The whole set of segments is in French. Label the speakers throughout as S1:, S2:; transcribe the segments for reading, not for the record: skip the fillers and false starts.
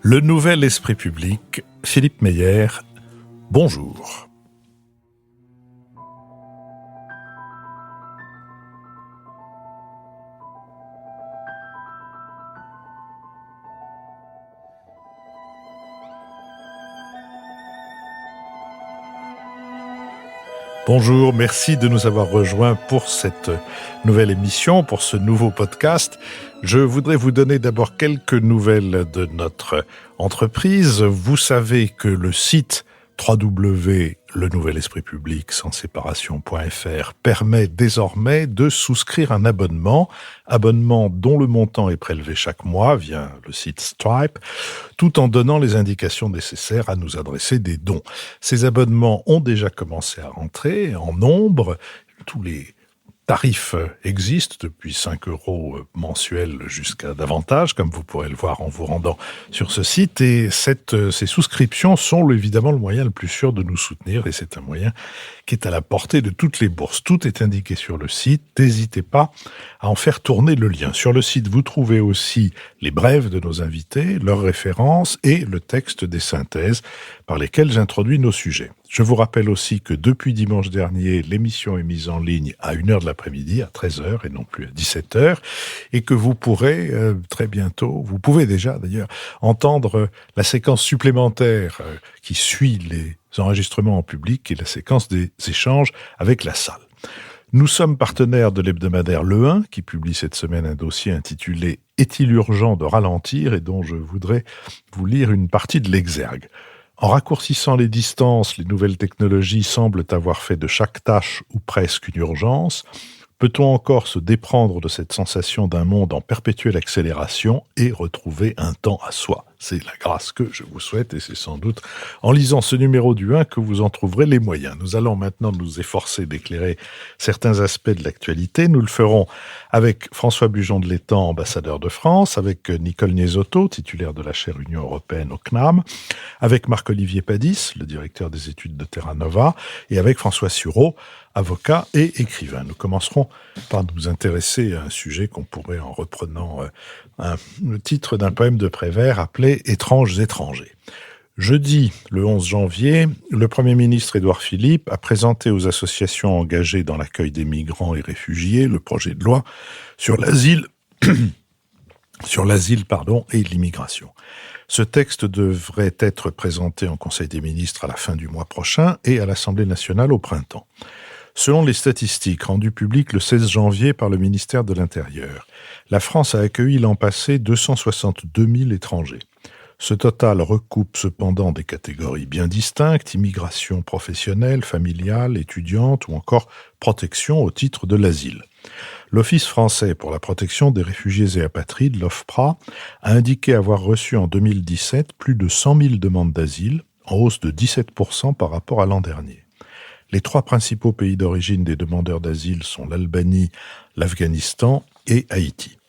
S1: Le nouvel esprit public, Philippe Meyer, bonjour. Bonjour, merci de nous avoir rejoints pour cette nouvelle émission, pour ce nouveau podcast. Je voudrais vous donner d'abord quelques nouvelles de notre entreprise. Vous savez que le site www.lenouvelespritpublic-sans-séparation.fr permet désormais de souscrire un abonnement dont le montant est prélevé chaque mois via le site Stripe, tout en donnant les indications nécessaires à nous adresser des dons. Ces abonnements ont déjà commencé à rentrer en nombre. Tous les tarifs existent depuis 5 € mensuels jusqu'à davantage, comme vous pourrez le voir en vous rendant sur ce site. Et ces souscriptions sont évidemment le moyen le plus sûr de nous soutenir, et c'est un moyen qui est à la portée de toutes les bourses. Tout est indiqué sur le site. N'hésitez pas à en faire tourner le lien. Sur le site, vous trouvez aussi les brèves de nos invités, leurs références et le texte des synthèses par lesquelles j'introduis nos sujets. Je vous rappelle aussi que depuis dimanche dernier, l'émission est mise en ligne à 1h de l'après-midi, à 13h et non plus à 17h, et que vous pourrez très bientôt, vous pouvez déjà d'ailleurs, entendre la séquence supplémentaire qui suit les enregistrements en public et la séquence des échanges avec la salle. Nous sommes partenaires de l'hebdomadaire Le 1, qui publie cette semaine un dossier intitulé « Est-il urgent de ralentir ?» et dont je voudrais vous lire une partie de l'exergue. En raccourcissant les distances, les nouvelles technologies semblent avoir fait de chaque tâche ou presque une urgence. Peut-on encore se déprendre de cette sensation d'un monde en perpétuelle accélération et retrouver un temps à soi ? C'est la grâce que je vous souhaite, et c'est sans doute en lisant ce numéro du 1 que vous en trouverez les moyens. Nous allons maintenant nous efforcer d'éclairer certains aspects de l'actualité. Nous le ferons avec François Bujon de l'Étang, ambassadeur de France, avec Nicole Niesotto, titulaire de la chaire Union européenne au CNAM, avec Marc-Olivier Padis, le directeur des études de Terra Nova, et avec François Sureau, avocat et écrivain. Nous commencerons par nous intéresser à un sujet qu'on pourrait, en reprenant le titre d'un poème de Prévert, appeler « Étranges étrangers ». Jeudi, le 11 janvier, le Premier ministre Édouard Philippe a présenté aux associations engagées dans l'accueil des migrants et réfugiés le projet de loi sur l'asile et l'immigration. Ce texte devrait être présenté en Conseil des ministres à la fin du mois prochain et à l'Assemblée nationale au printemps. Selon les statistiques rendues publiques le 16 janvier par le ministère de l'Intérieur, la France a accueilli l'an passé 262 000 étrangers. Ce total recoupe cependant des catégories bien distinctes, immigration professionnelle, familiale, étudiante ou encore protection au titre de l'asile. L'Office français pour la protection des réfugiés et apatrides, l'OFPRA, a indiqué avoir reçu en 2017 plus de 100 000 demandes d'asile, en hausse de 17% par rapport à l'an dernier. Les 3 principaux pays d'origine des demandeurs d'asile sont l'Albanie, l'Afghanistan et Haïti.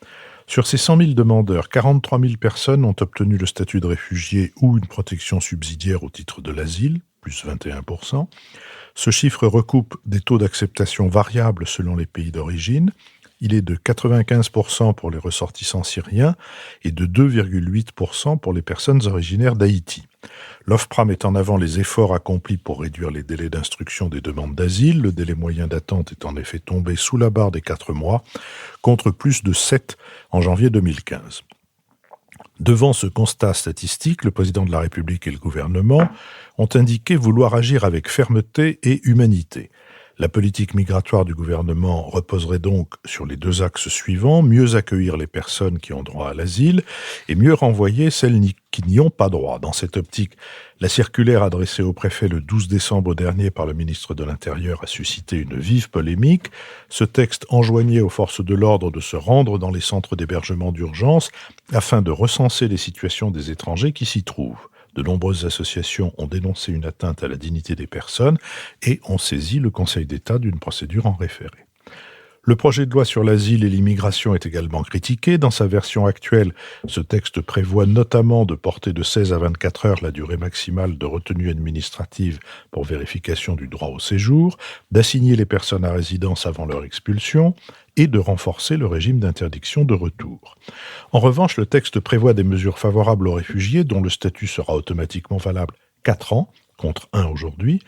S1: Sur ces 100 000 demandeurs, 43 000 personnes ont obtenu le statut de réfugié ou une protection subsidiaire au titre de l'asile, plus 21%. Ce chiffre recoupe des taux d'acceptation variables selon les pays d'origine. Il est de 95% pour les ressortissants syriens et de 2,8% pour les personnes originaires d'Haïti. L'OFPRA met en avant les efforts accomplis pour réduire les délais d'instruction des demandes d'asile. Le délai moyen d'attente est en effet tombé sous la barre des 4 mois, contre plus de 7 en janvier 2015. Devant ce constat statistique, le président de la République et le gouvernement ont indiqué vouloir agir avec fermeté et humanité. La politique migratoire du gouvernement reposerait donc sur les 2 axes suivants: mieux accueillir les personnes qui ont droit à l'asile et mieux renvoyer celles qui n'y ont pas droit. Dans cette optique, la circulaire adressée au préfet le 12 décembre dernier par le ministre de l'Intérieur a suscité une vive polémique. Ce texte enjoignait aux forces de l'ordre de se rendre dans les centres d'hébergement d'urgence afin de recenser les situations des étrangers qui s'y trouvent. De nombreuses associations ont dénoncé une atteinte à la dignité des personnes et ont saisi le Conseil d'État d'une procédure en référé. Le projet de loi sur l'asile et l'immigration est également critiqué. Dans sa version actuelle, ce texte prévoit notamment de porter de 16 à 24 heures la durée maximale de retenue administrative pour vérification du droit au séjour, d'assigner les personnes à résidence avant leur expulsion, et de renforcer le régime d'interdiction de retour. En revanche, le texte prévoit des mesures favorables aux réfugiés dont le statut sera automatiquement valable 4 ans, contre 1 aujourd'hui.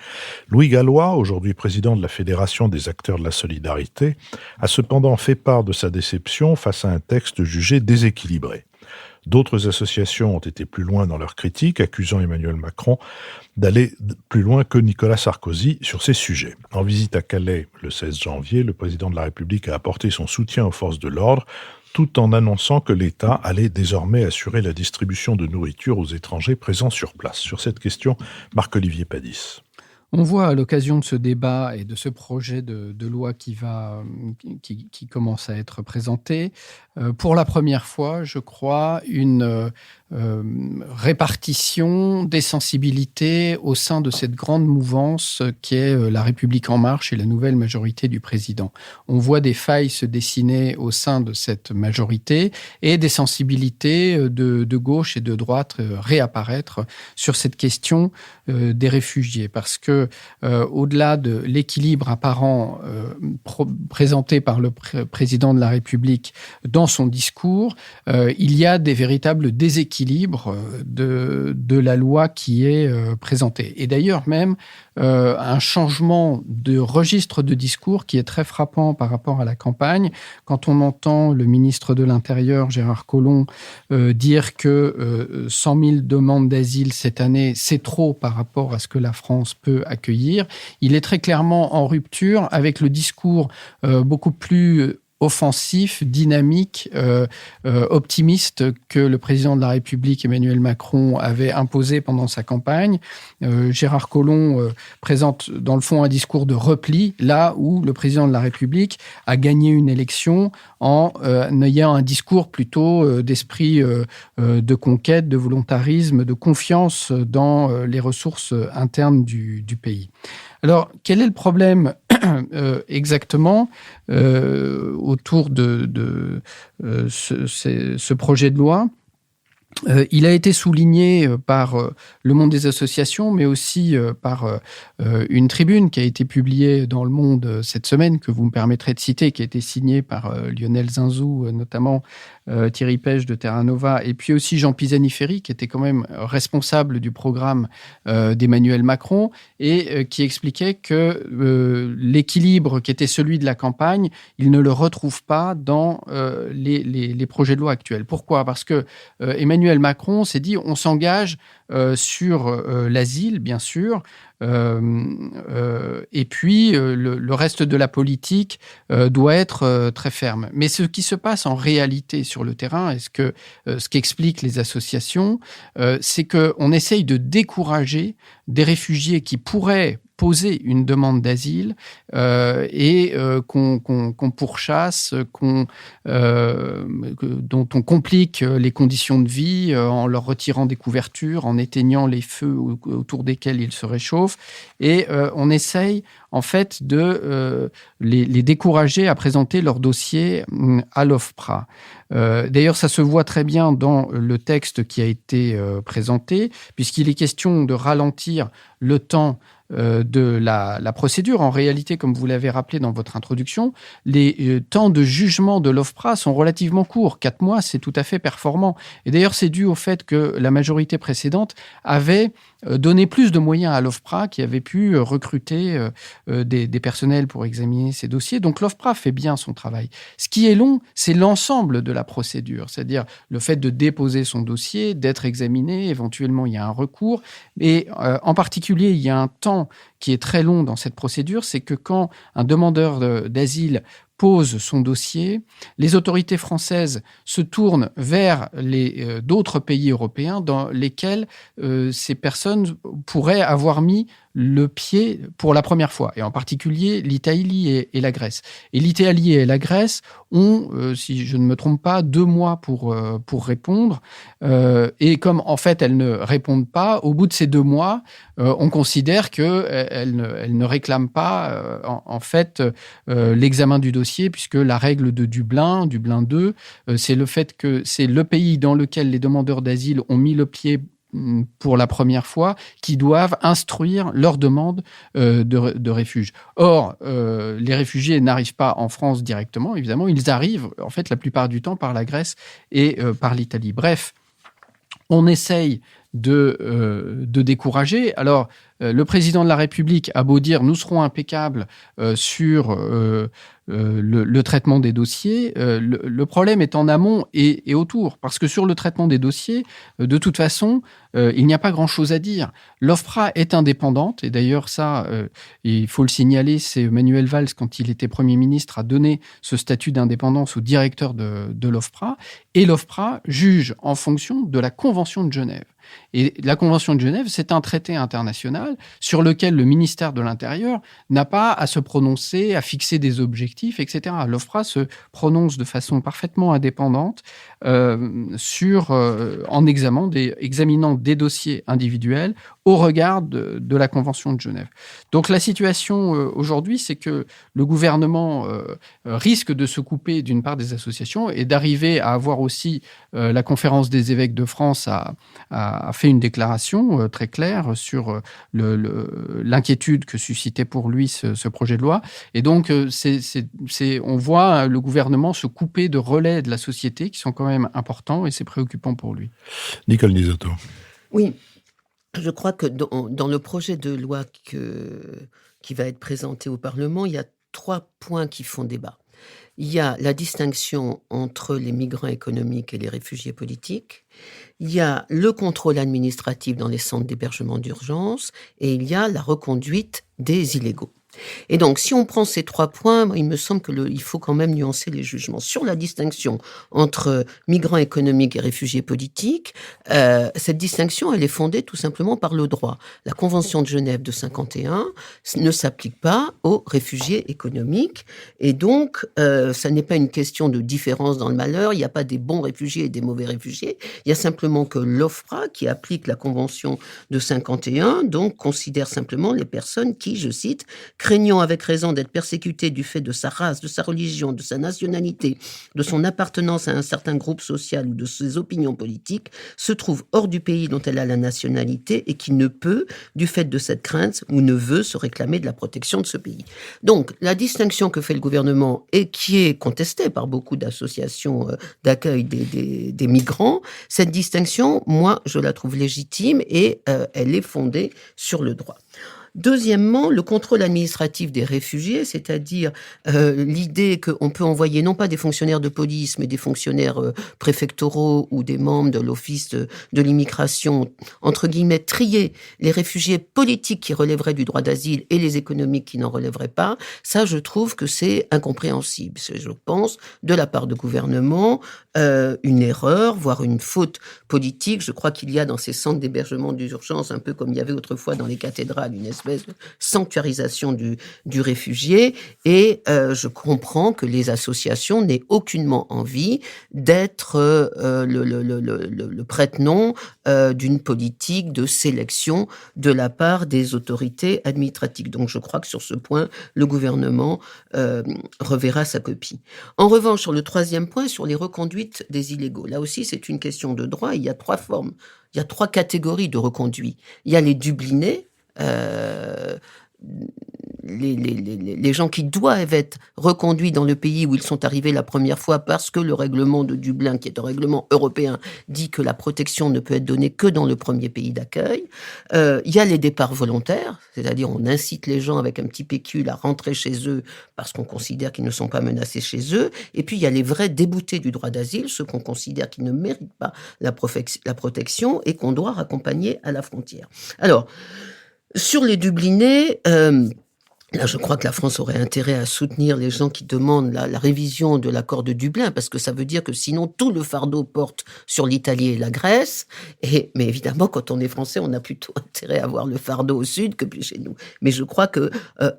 S1: Louis Gallois, aujourd'hui président de la Fédération des acteurs de la solidarité, a cependant fait part de sa déception face à un texte jugé déséquilibré. D'autres associations ont été plus loin dans leur critique, accusant Emmanuel Macron d'aller plus loin que Nicolas Sarkozy sur ces sujets. En visite à Calais le 16 janvier, le président de la République a apporté son soutien aux forces de l'ordre, tout en annonçant que l'État allait désormais assurer la distribution de nourriture aux étrangers présents sur place. Sur cette question, Marc-Olivier Padis.
S2: On voit à l'occasion de ce débat et de ce projet de loi qui commence à être présenté, pour la première fois, je crois, une répartition des sensibilités au sein de cette grande mouvance qui est La République En Marche et la nouvelle majorité du président. On voit des failles se dessiner au sein de cette majorité et des sensibilités de gauche et de droite réapparaître sur cette question des réfugiés. Parce que au-delà de l'équilibre apparent présenté par le président de la République dans son discours, il y a des véritables déséquilibres de la loi qui est présentée. Et d'ailleurs même un changement de registre de discours qui est très frappant par rapport à la campagne. Quand on entend le ministre de l'Intérieur, Gérard Collomb, dire que 100 000 demandes d'asile cette année, c'est trop par rapport à ce que la France peut accueillir, il est très clairement en rupture avec le discours beaucoup plus offensif, dynamique, optimiste que le président de la République, Emmanuel Macron, avait imposé pendant sa campagne. Gérard Collomb présente dans le fond un discours de repli, là où le président de la République a gagné une élection en ayant un discours plutôt d'esprit de conquête, de volontarisme, de confiance dans les ressources internes du pays. Alors, quel est le problème exactement autour de ce projet de loi ? Il a été souligné par le monde des associations, mais aussi par une tribune qui a été publiée dans Le Monde cette semaine, que vous me permettrez de citer, qui a été signée par Lionel Zinzou, notamment Thierry Pech de Terra Nova, et puis aussi Jean Pisani-Ferry, qui était quand même responsable du programme d'Emmanuel Macron, et qui expliquait que l'équilibre qui était celui de la campagne, il ne le retrouve pas dans les projets de loi actuels. Pourquoi ? Parce que Emmanuel Macron s'est dit on s'engage sur l'asile, bien sûr, et puis le reste de la politique doit être très ferme. Mais ce qui se passe en réalité sur le terrain, et ce qu'expliquent les associations, c'est qu'on essaye de décourager des réfugiés qui pourraient poser une demande d'asile et qu'on pourchasse, dont on complique les conditions de vie en leur retirant des couvertures, en éteignant les feux autour desquels ils se réchauffent. Et on essaye en fait de les décourager à présenter leur dossier à l'OFPRA. D'ailleurs, ça se voit très bien dans le texte qui a été présenté, puisqu'il est question de ralentir le temps de la procédure. En réalité, comme vous l'avez rappelé dans votre introduction, les temps de jugement de l'OFPRA sont relativement courts. 4 mois, c'est tout à fait performant. Et d'ailleurs, c'est dû au fait que la majorité précédente avait donné plus de moyens à l'OFPRA, qui avait pu recruter des personnels pour examiner ces dossiers. Donc l'OFPRA fait bien son travail. Ce qui est long, c'est l'ensemble de la procédure, c'est-à-dire le fait de déposer son dossier, d'être examiné, éventuellement il y a un recours. Et en particulier, il y a un temps qui est très long dans cette procédure, c'est que quand un demandeur d'asile pose son dossier, les autorités françaises se tournent vers d'autres pays européens dans lesquels ces personnes pourraient avoir mis le pied pour la première fois, et en particulier l'Italie et la Grèce. Et l'Italie et la Grèce ont, si je ne me trompe pas, 2 mois pour répondre. Et comme en fait elles ne répondent pas, au bout de ces 2 mois, on considère qu'elles ne réclament pas en fait l'examen du dossier, puisque la règle de Dublin 2, c'est le fait que c'est le pays dans lequel les demandeurs d'asile ont mis le pied pour la première fois, qui doivent instruire leur demande de refuge. Or, les réfugiés n'arrivent pas en France directement, évidemment, ils arrivent, en fait, la plupart du temps par la Grèce et par l'Italie. Bref, on essaye de décourager. Alors, le président de la République a beau dire « nous serons impeccables sur le traitement des dossiers », le problème est en amont et autour. Parce que sur le traitement des dossiers, de toute façon, il n'y a pas grand-chose à dire. L'OFPRA est indépendante, et d'ailleurs ça, il faut le signaler, c'est Manuel Valls, quand il était Premier ministre, a donné ce statut d'indépendance au directeur de l'OFPRA, et l'OFPRA juge en fonction de la Convention de Genève. Et la Convention de Genève, c'est un traité international sur lequel le ministère de l'Intérieur n'a pas à se prononcer, à fixer des objectifs, etc. L'OFPRA se prononce de façon parfaitement indépendante en examinant des dossiers individuels au regard de la Convention de Genève. Donc la situation aujourd'hui, c'est que le gouvernement risque de se couper d'une part des associations et d'arriver à avoir aussi la Conférence des évêques de France a fait une déclaration très claire sur l'inquiétude que suscitait pour lui ce projet de loi. Et donc, on voit le gouvernement se couper de relais de la société qui sont quand même importants et c'est préoccupant pour lui.
S1: Nicole Nisotto.
S3: Oui, je crois que dans le projet de loi qui va être présenté au Parlement, il y a 3 points qui font débat. Il y a la distinction entre les migrants économiques et les réfugiés politiques. Il y a le contrôle administratif dans les centres d'hébergement d'urgence et il y a la reconduite des illégaux. Et donc, si on prend ces 3 points, il me semble qu'il faut quand même nuancer les jugements. Sur la distinction entre migrants économiques et réfugiés politiques, cette distinction, elle est fondée tout simplement par le droit. La Convention de Genève de 1951 ne s'applique pas aux réfugiés économiques. Et donc, ça n'est pas une question de différence dans le malheur. Il n'y a pas des bons réfugiés et des mauvais réfugiés. Il y a simplement que l'OFPRA, qui applique la Convention de 1951, donc considère simplement les personnes qui, je cite, craignant avec raison d'être persécuté du fait de sa race, de sa religion, de sa nationalité, de son appartenance à un certain groupe social ou de ses opinions politiques, se trouve hors du pays dont elle a la nationalité et qui ne peut, du fait de cette crainte, ou ne veut se réclamer de la protection de ce pays. Donc, la distinction que fait le gouvernement et qui est contestée par beaucoup d'associations d'accueil des migrants, cette distinction, moi, je la trouve légitime et elle est fondée sur le droit. Deuxièmement, le contrôle administratif des réfugiés, c'est-à-dire l'idée qu'on peut envoyer non pas des fonctionnaires de police, mais des fonctionnaires préfectoraux ou des membres de l'office de l'immigration, entre guillemets, trier les réfugiés politiques qui relèveraient du droit d'asile et les économiques qui n'en relèveraient pas, ça, je trouve que c'est incompréhensible. C'est, je pense, de la part du gouvernement, une erreur, voire une faute politique. Je crois qu'il y a dans ces centres d'hébergement d'urgence, un peu comme il y avait autrefois dans les cathédrales, une espèce de sanctuarisation du réfugié et je comprends que les associations n'aient aucunement envie d'être le prête-nom d'une politique de sélection de la part des autorités administratives. Donc je crois que sur ce point, le gouvernement reverra sa copie. En revanche, sur le 3e point, sur les reconduites des illégaux, là aussi c'est une question de droit. Il y a 3 formes, il y a 3 catégories de reconduits. Il y a les dublinés, les gens qui doivent être reconduits dans le pays où ils sont arrivés la première fois parce que le règlement de Dublin, qui est un règlement européen, dit que la protection ne peut être donnée que dans le premier pays d'accueil. Il y a les départs volontaires, c'est-à-dire on incite les gens avec un petit pécule à rentrer chez eux parce qu'on considère qu'ils ne sont pas menacés chez eux. Et puis il y a les vrais déboutés du droit d'asile, ceux qu'on considère qu'ils ne méritent pas la protection et qu'on doit raccompagner à la frontière. Alors, sur les dublinés, là, je crois que la France aurait intérêt à soutenir les gens qui demandent la révision de l'accord de Dublin, parce que ça veut dire que sinon tout le fardeau porte sur l'Italie et la Grèce. Mais évidemment, quand on est français, on a plutôt intérêt à avoir le fardeau au sud que chez nous. Mais je crois que,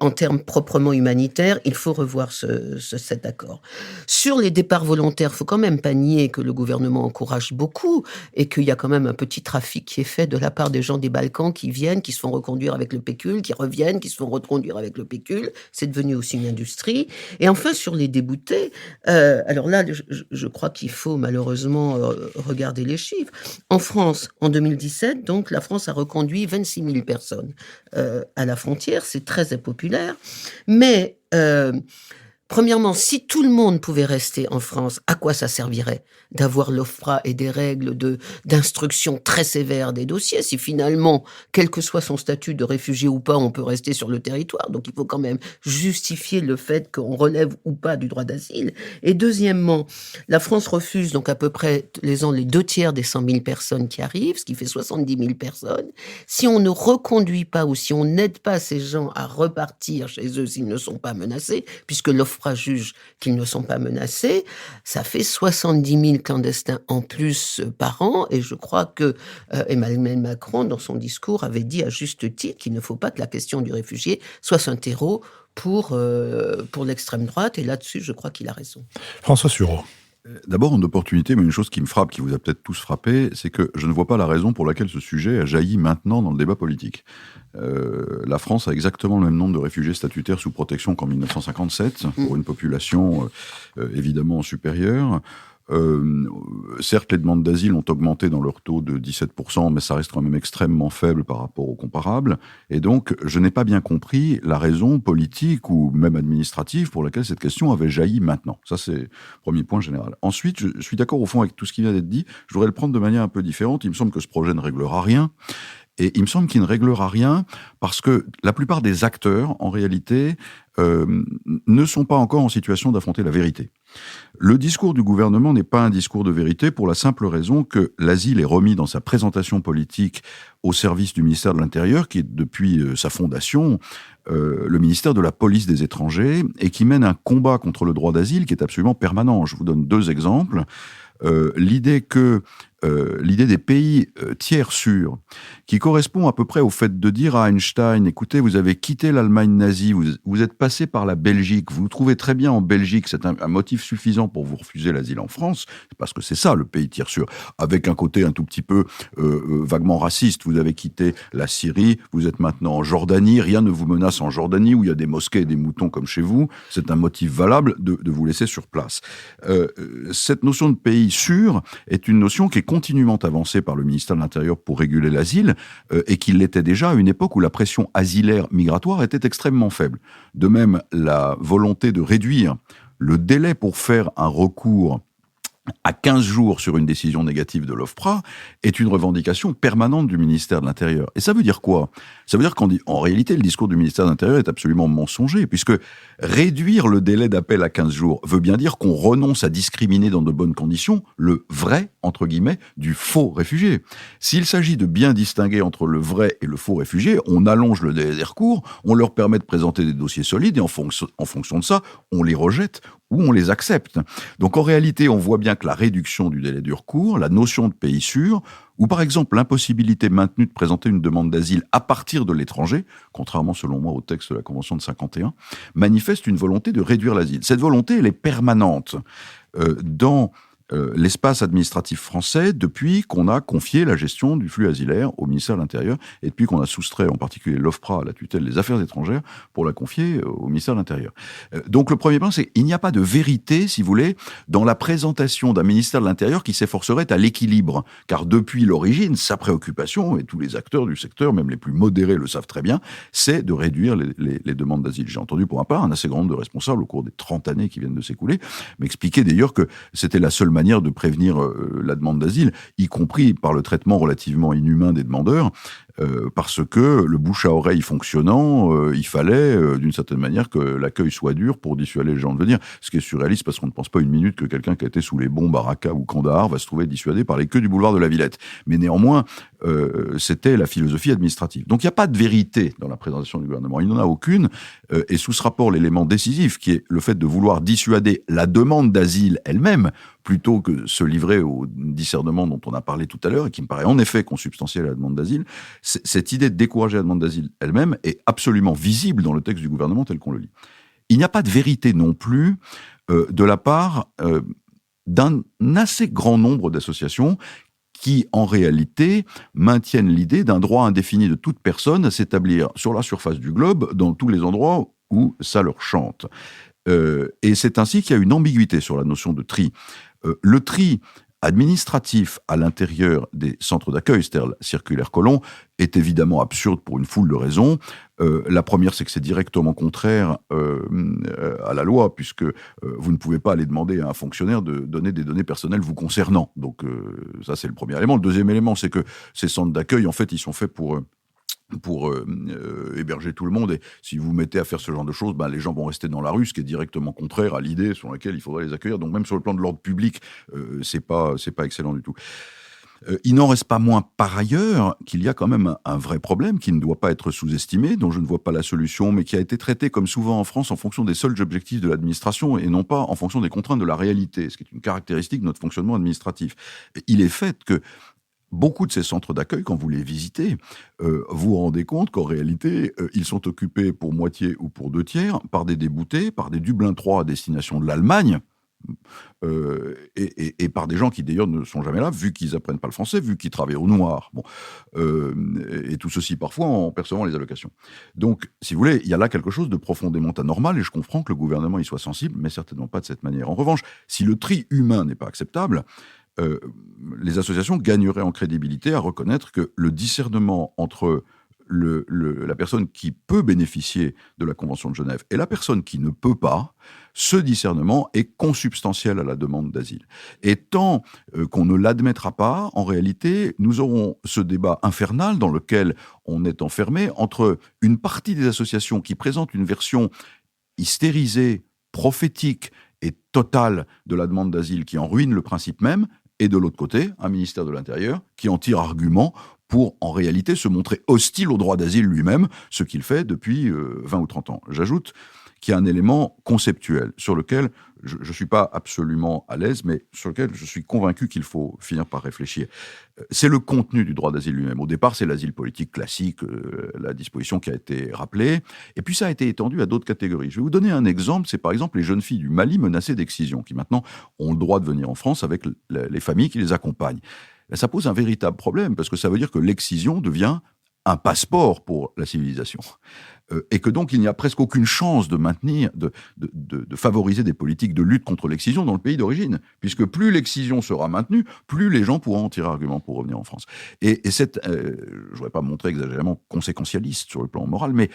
S3: en termes proprement humanitaires, il faut revoir cet accord. Sur les départs volontaires, il faut quand même pas nier que le gouvernement encourage beaucoup et qu'il y a quand même un petit trafic qui est fait de la part des gens des Balkans qui viennent, qui se font reconduire avec le pécule, qui reviennent, qui se font reconduire avec le pécule, c'est devenu aussi une industrie. Et enfin, sur les déboutés, alors là, je crois qu'il faut malheureusement regarder les chiffres. En France, en 2017, donc, la France a reconduit 26 000 personnes à la frontière. C'est très impopulaire. Mais premièrement, si tout le monde pouvait rester en France, à quoi ça servirait d'avoir l'OFPRA et des règles d'instruction très sévères des dossiers, si finalement, quel que soit son statut de réfugié ou pas, on peut rester sur le territoire. Donc il faut quand même justifier le fait qu'on relève ou pas du droit d'asile. Et deuxièmement, la France refuse donc à peu près les 2/3 des 100 000 personnes qui arrivent, ce qui fait 70 000 personnes. Si on ne reconduit pas ou si on n'aide pas ces gens à repartir chez eux s'ils ne sont pas menacés, puisque l'OFPRA juge qu'ils ne sont pas menacés, ça fait 70 000 clandestins en plus par an. Et je crois que Emmanuel Macron, dans son discours, avait dit à juste titre qu'il ne faut pas que la question du réfugié soit un terreau pour l'extrême droite. Et là-dessus, je crois qu'il a raison.
S1: François Sureau.
S4: D'abord, une opportunité, mais une chose qui me frappe, qui vous a peut-être tous frappé, c'est que je ne vois pas la raison pour laquelle ce sujet a jailli maintenant dans le débat politique. La France a exactement le même nombre de réfugiés statutaires sous protection qu'en 1957, pour une population évidemment supérieure. Certes, les demandes d'asile ont augmenté dans leur taux de 17%, mais ça reste quand même extrêmement faible par rapport aux comparables. Et donc, je n'ai pas bien compris la raison politique ou même administrative pour laquelle cette question avait jailli maintenant. Ça, c'est le premier point général. Ensuite, je suis d'accord au fond avec tout ce qui vient d'être dit. Je voudrais le prendre de manière un peu différente. Il me semble que ce projet ne réglera rien. Et il me semble qu'il ne réglera rien parce que la plupart des acteurs, en réalité, ne sont pas encore en situation d'affronter la vérité. Le discours du gouvernement n'est pas un discours de vérité pour la simple raison que l'asile est remis dans sa présentation politique au service du ministère de l'Intérieur, qui est depuis sa fondation le ministère de la police des étrangers et qui mène un combat contre le droit d'asile qui est absolument permanent. Je vous donne 2 exemples. L'idée des pays tiers sûrs, qui correspond à peu près au fait de dire à Einstein, écoutez, vous avez quitté l'Allemagne nazie, vous êtes passé par la Belgique, vous vous trouvez très bien en Belgique, c'est un motif suffisant pour vous refuser l'asile en France, parce que c'est ça le pays tiers sûr, avec un côté un tout petit peu vaguement raciste. Vous avez quitté la Syrie, vous êtes maintenant en Jordanie, rien ne vous menace en Jordanie, où il y a des mosquées et des moutons comme chez vous, c'est un motif valable de vous laisser sur place. Cette notion de pays sûr est une notion qui est continuellement avancée par le ministère de l'Intérieur pour réguler l'asile, et qui l'était déjà à une époque où la pression asilaire migratoire était extrêmement faible. De même, la volonté de réduire le délai pour faire un recours à 15 jours sur une décision négative de l'OFPRA est une revendication permanente du ministère de l'Intérieur. Et ça veut dire quoi ? Ça veut dire qu'en réalité, le discours du ministère de l'Intérieur est absolument mensonger, puisque réduire le délai d'appel à 15 jours veut bien dire qu'on renonce à discriminer dans de bonnes conditions le vrai, entre guillemets, du faux réfugié. S'il s'agit de bien distinguer entre le vrai et le faux réfugié, on allonge le délai des recours, on leur permet de présenter des dossiers solides, et en fonction de ça, on les rejette ou on les accepte. Donc en réalité, on voit bien que la réduction du délai du recours, la notion de pays sûr, ou par exemple l'impossibilité maintenue de présenter une demande d'asile à partir de l'étranger, contrairement selon moi au texte de la Convention de 51, manifeste une volonté de réduire l'asile. Cette volonté, elle est permanente dans l'espace administratif français depuis qu'on a confié la gestion du flux asilaire au ministère de l'Intérieur et depuis qu'on a soustrait en particulier l'OFPRA à la tutelle des affaires étrangères pour la confier au ministère de l'Intérieur. Donc le premier point, c'est qu'il n'y a pas de vérité, si vous voulez, dans la présentation d'un ministère de l'Intérieur qui s'efforcerait à l'équilibre. Car depuis l'origine, sa préoccupation, et tous les acteurs du secteur, même les plus modérés le savent très bien, c'est de réduire les demandes d'asile. J'ai entendu pour ma part un assez grand nombre de responsables au cours des 30 années qui viennent de s'écouler m'expliquer d'ailleurs que c'était la seule manière de prévenir la demande d'asile, y compris par le traitement relativement inhumain des demandeurs, parce que le bouche à oreille fonctionnant, il fallait d'une certaine manière que l'accueil soit dur pour dissuader les gens de venir, ce qui est surréaliste parce qu'on ne pense pas une minute que quelqu'un qui a été sous les bombes à Raqqa ou Kandahar va se trouver dissuadé par les queues du boulevard de la Villette. Mais néanmoins, c'était la philosophie administrative. Donc il n'y a pas de vérité dans la présentation du gouvernement, il n'en a aucune, et sous ce rapport, l'élément décisif qui est le fait de vouloir dissuader la demande d'asile elle-même, plutôt que se livrer au discernement dont on a parlé tout à l'heure, et qui me paraît en effet consubstantiel à la demande d'asile, cette idée de décourager la demande d'asile elle-même est absolument visible dans le texte du gouvernement tel qu'on le lit. Il n'y a pas de vérité non plus de la part d'un assez grand nombre d'associations qui, en réalité, maintiennent l'idée d'un droit indéfini de toute personne à s'établir sur la surface du globe, dans tous les endroits ou ça leur chante. Et c'est ainsi qu'il y a une ambiguïté sur la notion de tri. Le tri administratif à l'intérieur des centres d'accueil, c'est-à-dire la circulaire Collomb, est évidemment absurde pour une foule de raisons. La première, c'est que c'est directement contraire à la loi, puisque vous ne pouvez pas aller demander à un fonctionnaire de donner des données personnelles vous concernant. Donc ça, c'est le premier élément. Le deuxième élément, c'est que ces centres d'accueil, en fait, ils sont faits pour héberger tout le monde, et si vous vous mettez à faire ce genre de choses, les gens vont rester dans la rue, ce qui est directement contraire à l'idée sur laquelle il faudrait les accueillir. Donc même sur le plan de l'ordre public, c'est pas excellent du tout. Il n'en reste pas moins par ailleurs qu'il y a quand même un vrai problème qui ne doit pas être sous-estimé, dont je ne vois pas la solution, mais qui a été traité comme souvent en France en fonction des seuls objectifs de l'administration et non pas en fonction des contraintes de la réalité, ce qui est une caractéristique de notre fonctionnement administratif. Il est fait que beaucoup de ces centres d'accueil, quand vous les visitez, vous vous rendez compte qu'en réalité, ils sont occupés pour moitié ou pour 2/3 par des déboutés, par des Dublin 3 à destination de l'Allemagne, et par des gens qui d'ailleurs ne sont jamais là, vu qu'ils apprennent pas le français, vu qu'ils travaillent au noir. Bon, et tout ceci parfois en percevant les allocations. Donc, si vous voulez, il y a là quelque chose de profondément anormal, et je comprends que le gouvernement y soit sensible, mais certainement pas de cette manière. En revanche, si le tri humain n'est pas acceptable, les associations gagneraient en crédibilité à reconnaître que le discernement entre la personne qui peut bénéficier de la Convention de Genève et la personne qui ne peut pas, ce discernement est consubstantiel à la demande d'asile. Et tant qu'on ne l'admettra pas, en réalité, nous aurons ce débat infernal dans lequel on est enfermé entre une partie des associations qui présentent une version hystérisée, prophétique et totale de la demande d'asile qui en ruine le principe même, et de l'autre côté, un ministère de l'Intérieur qui en tire argument pour, en réalité, se montrer hostile au droit d'asile lui-même, ce qu'il fait depuis 20 ou 30 ans. J'ajoute qu'il y a un élément conceptuel sur lequel je ne suis pas absolument à l'aise, mais sur lequel je suis convaincu qu'il faut finir par réfléchir. C'est le contenu du droit d'asile lui-même. Au départ, c'est l'asile politique classique, la disposition qui a été rappelée, et puis ça a été étendu à d'autres catégories. Je vais vous donner un exemple, c'est par exemple les jeunes filles du Mali menacées d'excision, qui maintenant ont le droit de venir en France avec les familles qui les accompagnent. Ça pose un véritable problème, parce que ça veut dire que l'excision devient un passeport pour la civilisation. Et que donc il n'y a presque aucune chance de maintenir, de favoriser des politiques de lutte contre l'excision dans le pays d'origine, puisque plus l'excision sera maintenue, plus les gens pourront en tirer argument pour revenir en France. Et cette, je ne voudrais pas me montrer exagérément conséquentialiste sur le plan moral, mais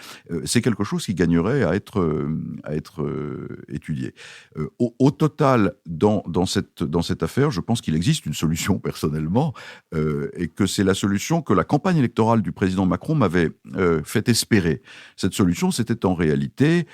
S4: c'est quelque chose qui gagnerait à être étudié. Au total, dans cette affaire, je pense qu'il existe une solution personnellement, et que c'est la solution que la campagne électorale du président Macron m'avait fait espérer. Cette solution, c'était en réalité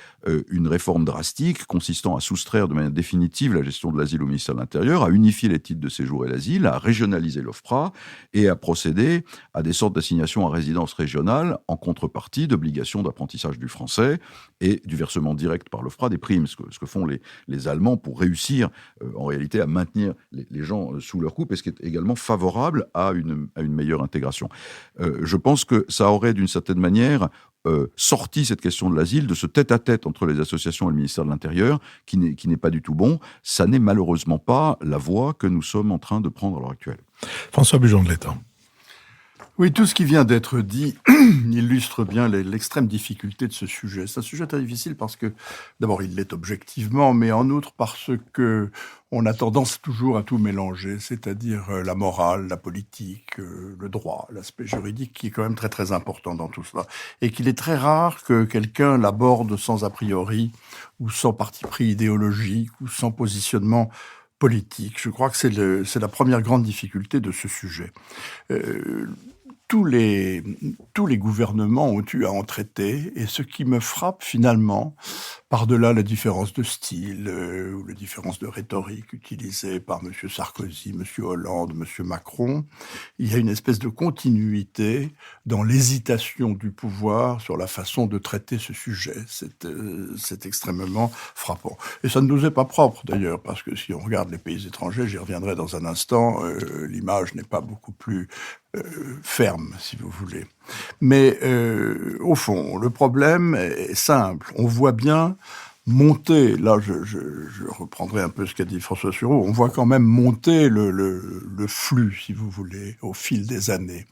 S4: une réforme drastique consistant à soustraire de manière définitive la gestion de l'asile au ministère de l'Intérieur, à unifier les titres de séjour et l'asile, à régionaliser l'OFPRA et à procéder à des sortes d'assignations à résidence régionale en contrepartie d'obligations d'apprentissage du français et du versement direct par l'OFPRA des primes, ce que font les Allemands pour réussir en réalité à maintenir les gens sous leur coupe, et ce qui est également favorable à une meilleure intégration. Je pense que ça aurait d'une certaine manière sorti cette question de l'asile de ce tête-à-tête entre les associations et le ministère de l'Intérieur qui n'est pas du tout bon. Ça n'est malheureusement pas la voie que nous sommes en train de prendre à l'heure actuelle.
S1: François Bujon de l'État.
S5: Oui, tout ce qui vient d'être dit illustre bien l'extrême difficulté de ce sujet. C'est un sujet très difficile parce que, d'abord, il l'est objectivement, mais en outre parce que on a tendance toujours à tout mélanger, c'est-à-dire la morale, la politique, le droit, l'aspect juridique qui est quand même très très important dans tout cela. Et qu'il est très rare que quelqu'un l'aborde sans a priori, ou sans parti pris idéologique, ou sans positionnement politique. Je crois que c'est la première grande difficulté de ce sujet. Tous les gouvernements ont eu à en traiter, et ce qui me frappe finalement, par-delà la différence de style ou la différence de rhétorique utilisée par M. Sarkozy, M. Hollande, M. Macron, il y a une espèce de continuité dans l'hésitation du pouvoir sur la façon de traiter ce sujet. C'est extrêmement frappant. Et ça ne nous est pas propre d'ailleurs, parce que si on regarde les pays étrangers, j'y reviendrai dans un instant, l'image n'est pas beaucoup plus ferme, si vous voulez. Mais au fond, le problème est simple. On voit bien monter, là je reprendrai un peu ce qu'a dit François Sureau, on voit quand même monter le flux, si vous voulez, au fil des années.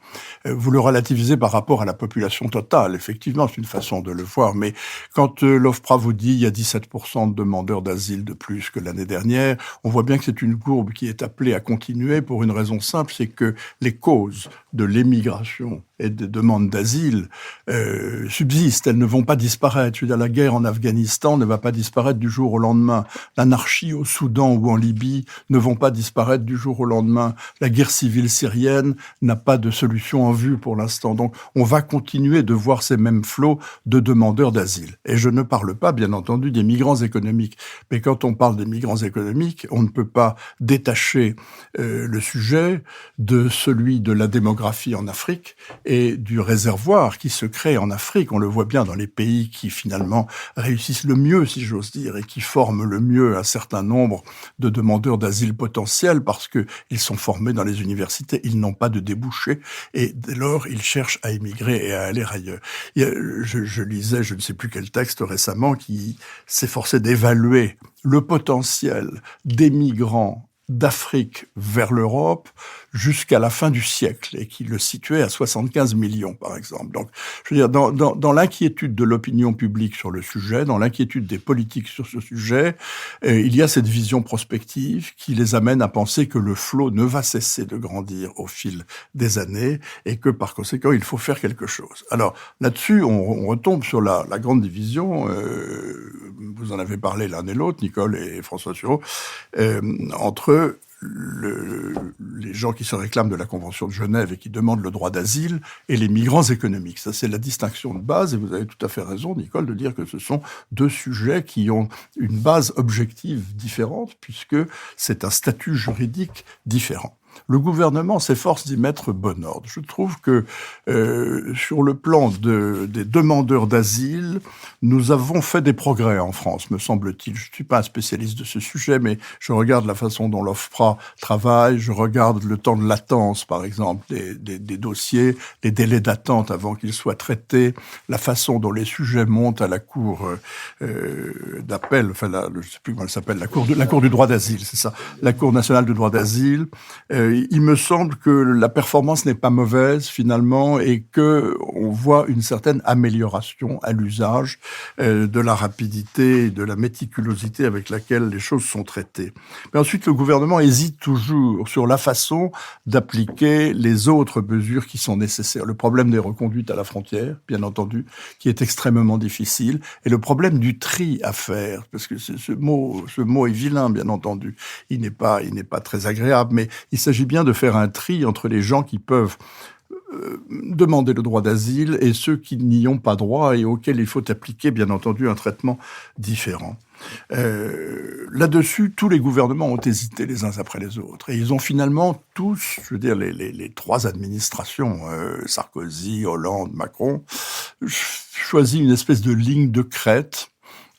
S5: Vous le relativisez par rapport à la population totale, effectivement, c'est une façon de le voir, mais quand l'OFPRA vous dit il y a 17% de demandeurs d'asile de plus que l'année dernière, on voit bien que c'est une courbe qui est appelée à continuer pour une raison simple, c'est que les causes de l'émigration et des demandes d'asile subsistent, elles ne vont pas disparaître. Je veux dire, la guerre en Afghanistan ne va pas disparaître du jour au lendemain. L'anarchie au Soudan ou en Libye ne vont pas disparaître du jour au lendemain. La guerre civile syrienne n'a pas de solution en vue pour l'instant. Donc, on va continuer de voir ces mêmes flots de demandeurs d'asile. Et je ne parle pas, bien entendu, des migrants économiques. Mais quand on parle des migrants économiques, on ne peut pas détacher le sujet de celui de la démographie en Afrique et du réservoir qui se crée en Afrique. On le voit bien dans les pays qui, finalement, réussissent le mieux, si j'ose dire, et qui forment le mieux un certain nombre de demandeurs d'asile potentiels parce que ils sont formés dans les universités, ils n'ont pas de débouchés et dès lors, ils cherchent à émigrer et à aller ailleurs. Je lisais, je ne sais plus quel texte récemment, qui s'efforçait d'évaluer le potentiel des migrants d'Afrique vers l'Europe jusqu'à la fin du siècle et qui le situait à 75 millions, par exemple. Donc, je veux dire, dans l'inquiétude de l'opinion publique sur le sujet, dans l'inquiétude des politiques sur ce sujet, il y a cette vision prospective qui les amène à penser que le flot ne va cesser de grandir au fil des années et que, par conséquent, il faut faire quelque chose. Alors, là-dessus, on retombe sur la grande division, vous en avez parlé l'un et l'autre, Nicole et François Sureau, entre les gens qui se réclament de la Convention de Genève et qui demandent le droit d'asile et les migrants économiques. Ça, c'est la distinction de base et vous avez tout à fait raison, Nicole, de dire que ce sont deux sujets qui ont une base objective différente puisque c'est un statut juridique différent. Le gouvernement s'efforce d'y mettre bon ordre. Je trouve que sur le plan des demandeurs d'asile, nous avons fait des progrès en France, me semble-t-il. Je ne suis pas un spécialiste de ce sujet, mais je regarde la façon dont l'OFPRA travaille, je regarde le temps de latence, par exemple, des dossiers, les délais d'attente avant qu'ils soient traités, la façon dont les sujets montent à la cour d'appel, enfin, je ne sais plus comment elle s'appelle, la cour du droit d'asile, c'est ça, la Cour nationale du droit d'asile. Il me semble que la performance n'est pas mauvaise finalement et que on voit une certaine amélioration à l'usage de la rapidité et de la méticulosité avec laquelle les choses sont traitées. Mais ensuite, le gouvernement hésite toujours sur la façon d'appliquer les autres mesures qui sont nécessaires. Le problème des reconduites à la frontière, bien entendu, qui est extrêmement difficile, et le problème du tri à faire, parce que ce mot est vilain, bien entendu. Il n'est pas très agréable, mais il s'agit bien de faire un tri entre les gens qui peuvent demander le droit d'asile et ceux qui n'y ont pas droit et auxquels il faut appliquer, bien entendu, un traitement différent. Là-dessus, tous les gouvernements ont hésité les uns après les autres. Et ils ont finalement tous, je veux dire, les trois administrations, Sarkozy, Hollande, Macron, choisi une espèce de ligne de crête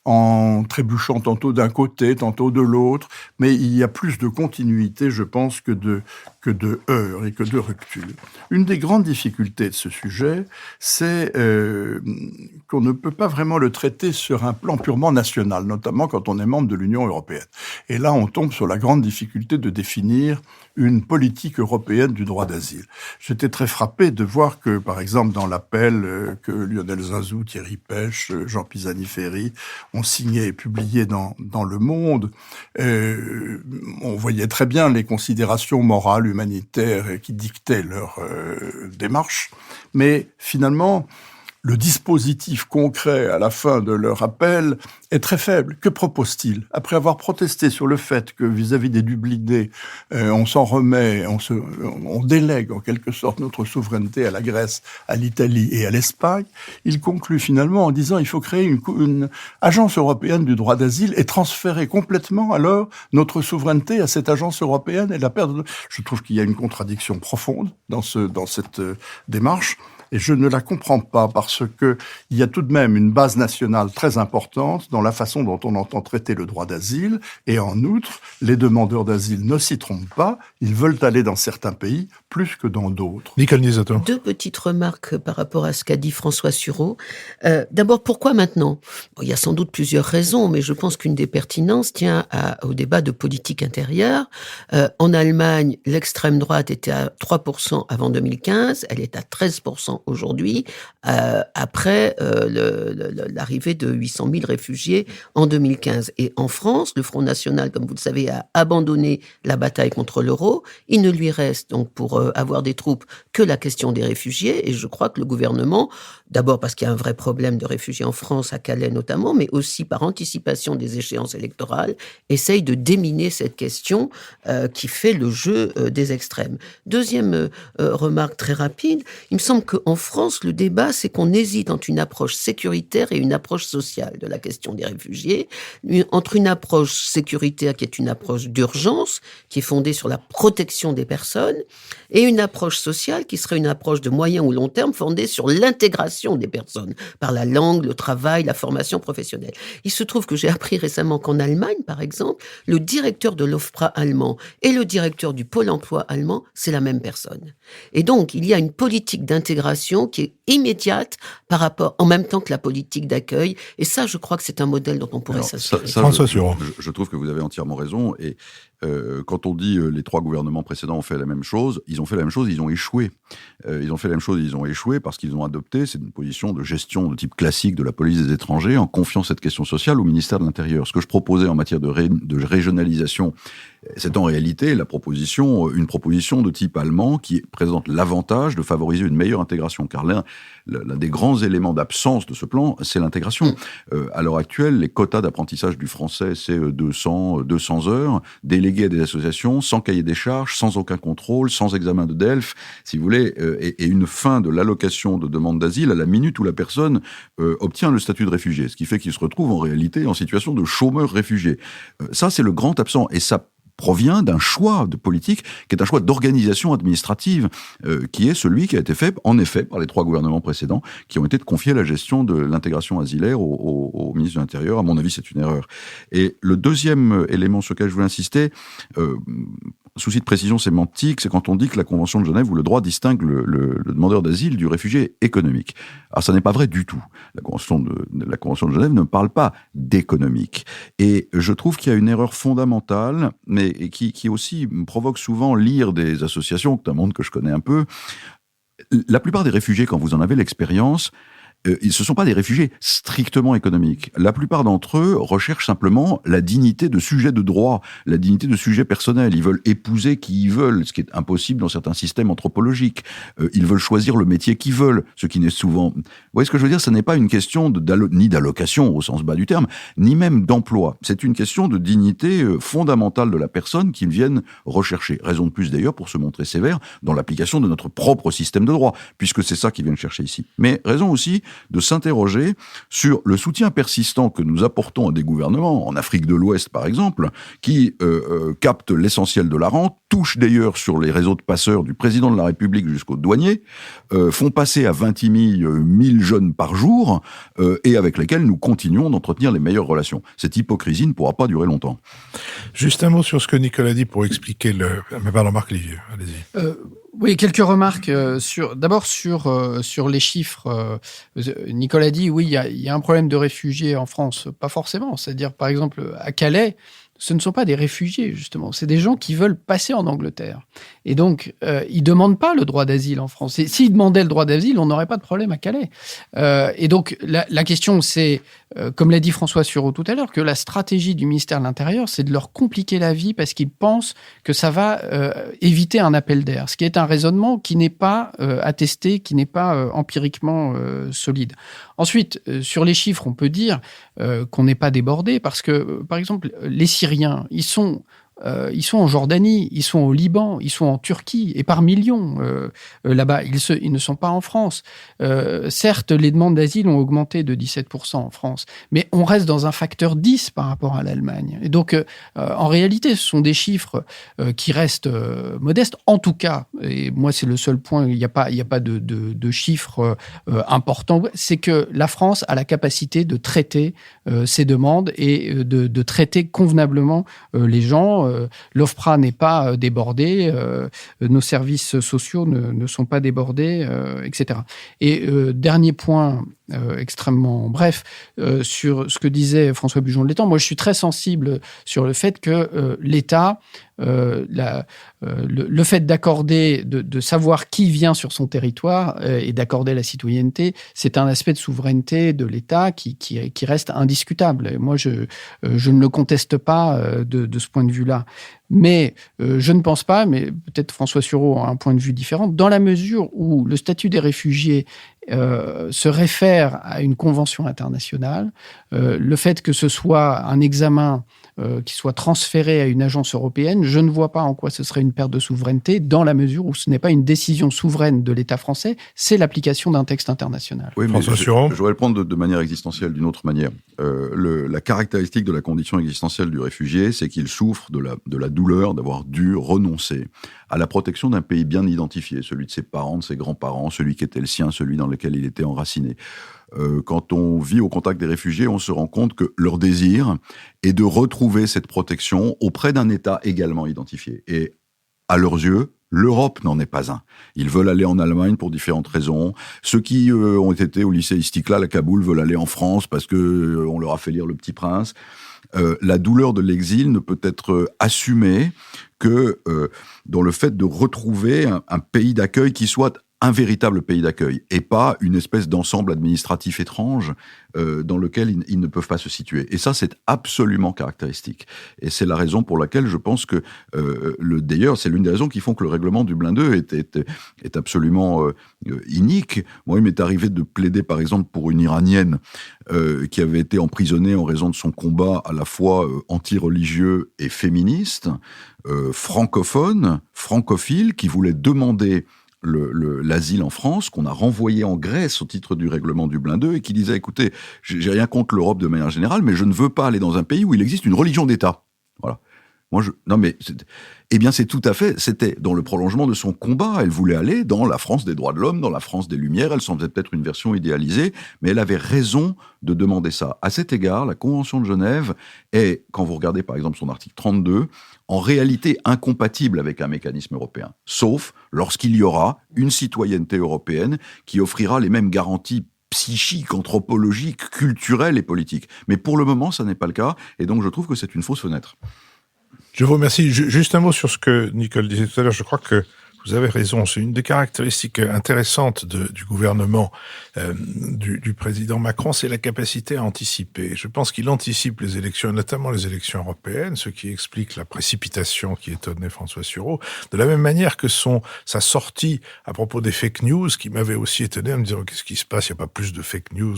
S5: en trébuchant tantôt d'un côté, tantôt de l'autre, mais il y a plus de continuité, je pense, que de heurts et que de ruptures. Une des grandes difficultés de ce sujet, c'est qu'on ne peut pas vraiment le traiter sur un plan purement national, notamment quand on est membre de l'Union européenne. Et là, on tombe sur la grande difficulté de définir une politique européenne du droit d'asile. J'étais très frappé de voir que, par exemple, dans l'appel que Lionel Zinsou, Thierry Pech, Jean Pisani-Ferry ont signé et publié dans Le Monde, on voyait très bien les considérations morales, humanitaires qui dictaient leur démarche. Mais finalement, le dispositif concret à la fin de leur appel est très faible. Que propose-t-il? Après avoir protesté sur le fait que vis-à-vis des Dublinés, on s'en remet, on délègue en quelque sorte notre souveraineté à la Grèce, à l'Italie et à l'Espagne, il conclut finalement en disant il faut créer une agence européenne du droit d'asile et transférer complètement alors notre souveraineté à cette agence européenne et la perdre. Je trouve qu'il y a une contradiction profonde dans cette démarche. Et je ne la comprends pas parce que il y a tout de même une base nationale très importante dans la façon dont on entend traiter le droit d'asile. Et en outre, les demandeurs d'asile ne s'y trompent pas. Ils veulent aller dans certains pays plus que dans d'autres.
S1: Nicole Nizato.
S3: 2 petites remarques par rapport à ce qu'a dit François Sureau. D'abord, pourquoi maintenant ? Il y a sans doute plusieurs raisons, mais je pense qu'une des pertinences tient au débat de politique intérieure. En Allemagne, l'extrême droite était à 3% avant 2015, elle est à 13% aujourd'hui, après l'arrivée de 800 000 réfugiés en 2015. Et en France, le Front National, comme vous le savez, a abandonné la bataille contre l'euro. Il ne lui reste donc pour avoir des troupes que la question des réfugiés. Et je crois que le gouvernement, d'abord parce qu'il y a un vrai problème de réfugiés en France, à Calais notamment, mais aussi par anticipation des échéances électorales, essaye de déminer cette question qui fait le jeu des extrêmes. Deuxième remarque très rapide, il me semble qu'en France, le débat, c'est qu'on hésite entre une approche sécuritaire et une approche sociale de la question des réfugiés, entre une approche sécuritaire qui est une approche d'urgence, qui est fondée sur la protection des personnes, et une approche sociale qui serait une approche de moyen ou long terme fondée sur l'intégration des personnes par la langue, le travail, la formation professionnelle. Il se trouve que j'ai appris récemment qu'en Allemagne, par exemple, le directeur de l'OFPRA allemand et le directeur du Pôle emploi allemand, c'est la même personne. Et donc, il y a une politique d'intégration qui est immédiate par rapport, en même temps que la politique d'accueil. Et ça, je crois que c'est un modèle dont on pourrait s'inspirer.
S1: François Sureau.
S4: Je trouve que vous avez entièrement raison. Et quand on dit les 3 gouvernements précédents ont fait la même chose, ils ont fait la même chose, ils ont échoué. Ils ont fait la même chose, ils ont échoué parce qu'ils ont adopté, c'est une position de gestion de type classique de la police des étrangers, en confiant cette question sociale au ministère de l'Intérieur. Ce que je proposais en matière de régionalisation, c'est en réalité une proposition de type allemand qui présente l'avantage de favoriser une meilleure intégration, car l'un des grands éléments d'absence de ce plan, c'est l'intégration. À l'heure actuelle, les quotas d'apprentissage du français, c'est 200 heures, délégués à des associations, sans cahier des charges, sans aucun contrôle, sans examen de DELF, si vous voulez, et une fin de l'allocation de demande d'asile à la minute où la personne obtient le statut de réfugié, ce qui fait qu'il se retrouve en réalité en situation de chômeur réfugié. Ça, c'est le grand absent, et ça provient d'un choix de politique qui est un choix d'organisation administrative qui est celui qui a été fait, en effet, par les 3 gouvernements précédents qui ont été de confier la gestion de l'intégration asilaire au ministre de l'Intérieur. À mon avis, c'est une erreur. Et le deuxième élément sur lequel je voulais insister, souci de précision sémantique, c'est quand on dit que la Convention de Genève ou le droit distingue le demandeur d'asile du réfugié économique. Alors, ça n'est pas vrai du tout. La Convention de Genève ne parle pas d'économique. Et je trouve qu'il y a une erreur fondamentale, mais qui aussi me provoque souvent lire des associations, c'est un monde que je connais un peu. La plupart des réfugiés, quand vous en avez l'expérience, ce ne sont pas des réfugiés strictement économiques. La plupart d'entre eux recherchent simplement la dignité de sujet de droit, la dignité de sujet personnel. Ils veulent épouser qui ils veulent, ce qui est impossible dans certains systèmes anthropologiques. Ils veulent choisir le métier qu'ils veulent, ce qui n'est souvent... Vous voyez ce que je veux dire ? Ce n'est pas une question ni d'allocation au sens bas du terme, ni même d'emploi. C'est une question de dignité fondamentale de la personne qu'ils viennent rechercher. Raison de plus d'ailleurs pour se montrer sévère dans l'application de notre propre système de droit, puisque c'est ça qu'ils viennent chercher ici. Mais raison aussi de s'interroger sur le soutien persistant que nous apportons à des gouvernements, en Afrique de l'Ouest par exemple, qui captent l'essentiel de la rente, touchent d'ailleurs sur les réseaux de passeurs du président de la République jusqu'aux douaniers, font passer à Vintimille 1000 jeunes par jour, et avec lesquels nous continuons d'entretenir les meilleures relations. Cette hypocrisie ne pourra pas durer longtemps.
S1: Juste un mot sur ce que Nicolas dit pour expliquer pardon, Marc Livieux, allez-y.
S2: Oui, quelques remarques d'abord sur les chiffres. Nicolas dit oui, il y a un problème de réfugiés en France. Pas forcément. C'est-à-dire, par exemple, à Calais, ce ne sont pas des réfugiés, justement. C'est des gens qui veulent passer en Angleterre. Et donc, ils ne demandent pas le droit d'asile en France. Et s'ils demandaient le droit d'asile, on n'aurait pas de problème à Calais. Et donc, la question, c'est, comme l'a dit François Sureau tout à l'heure, que la stratégie du ministère de l'Intérieur, c'est de leur compliquer la vie parce qu'ils pensent que ça va éviter un appel d'air. Ce qui est un raisonnement qui n'est pas attesté, qui n'est pas empiriquement solide. Ensuite, sur les chiffres, on peut dire qu'on n'est pas débordé parce que, par exemple, les Syriens, ils sont ils sont en Jordanie, ils sont au Liban, ils sont en Turquie, et par millions là-bas. Ils ne sont pas en France. Certes, les demandes d'asile ont augmenté de 17% en France, mais on reste dans un facteur 10 par rapport à l'Allemagne. Et donc, en réalité, ce sont des chiffres qui restent modestes. En tout cas, et moi, c'est le seul point, il n'y a pas de chiffres importants, c'est que la France a la capacité de traiter ces demandes et de traiter convenablement les gens. L'OFPRA n'est pas débordé, nos services sociaux ne sont pas débordés, etc. Et dernier point extrêmement bref, sur ce que disait François Bujon de l'Étang, moi je suis très sensible sur le fait que l'État, le fait d'accorder, de savoir qui vient sur son territoire et d'accorder la citoyenneté, c'est un aspect de souveraineté de l'État qui reste indiscutable. Et moi, je ne le conteste pas de ce point de vue-là. Mais je ne pense pas, mais peut-être François Sureau a un point de vue différent, dans la mesure où le statut des réfugiés se réfère à une convention internationale, le fait que ce soit un examen qui soit transféré à une agence européenne, je ne vois pas en quoi ce serait une perte de souveraineté, dans la mesure où ce n'est pas une décision souveraine de l'État français, c'est l'application d'un texte international.
S4: Oui, mais je voudrais le prendre de manière existentielle, d'une autre manière. La caractéristique de la condition existentielle du réfugié, c'est qu'il souffre de la douleur d'avoir dû renoncer à la protection d'un pays bien identifié, celui de ses parents, de ses grands-parents, celui qui était le sien, celui dans lequel il était enraciné. Quand on vit au contact des réfugiés, on se rend compte que leur désir est de retrouver cette protection auprès d'un État également identifié. Et à leurs yeux, l'Europe n'en est pas un. Ils veulent aller en Allemagne pour différentes raisons. Ceux qui ont été au lycée Istiklal à Kaboul veulent aller en France parce que on leur a fait lire Le Petit Prince. La douleur de l'exil ne peut être assumée que dans le fait de retrouver un pays d'accueil qui soit un véritable pays d'accueil et pas une espèce d'ensemble administratif étrange dans lequel ils ne peuvent pas se situer. Et ça, c'est absolument caractéristique. Et c'est la raison pour laquelle je pense que, d'ailleurs, c'est l'une des raisons qui font que le règlement Dublin II est absolument inique. Moi, il m'est arrivé de plaider, par exemple, pour une Iranienne qui avait été emprisonnée en raison de son combat à la fois anti-religieux et féministe, francophone, francophile, qui voulait demander l'asile en France, qu'on a renvoyé en Grèce au titre du règlement Dublin II, et qui disait, écoutez, j'ai rien contre l'Europe de manière générale, mais je ne veux pas aller dans un pays où il existe une religion d'État. Voilà. C'est tout à fait, c'était dans le prolongement de son combat. Elle voulait aller dans la France des droits de l'homme, dans la France des Lumières. Elle s'en faisait peut-être une version idéalisée, mais elle avait raison de demander ça. À cet égard, la Convention de Genève est, quand vous regardez par exemple son article 32, en réalité incompatible avec un mécanisme européen, sauf lorsqu'il y aura une citoyenneté européenne qui offrira les mêmes garanties psychiques, anthropologiques, culturelles et politiques. Mais pour le moment, ça n'est pas le cas, et donc je trouve que c'est une fausse fenêtre.
S1: Je vous remercie. Juste un mot sur ce que Nicole disait tout à l'heure. Je crois que vous avez raison. C'est une des caractéristiques intéressantes du gouvernement du président Macron, c'est la capacité à anticiper. Je pense qu'il anticipe les élections, notamment les élections européennes, ce qui explique la précipitation qui étonnait François Sureau. De la même manière que sa sortie à propos des fake news, qui m'avait aussi étonné en me disant qu'est-ce qui se passe, il n'y a pas plus de fake news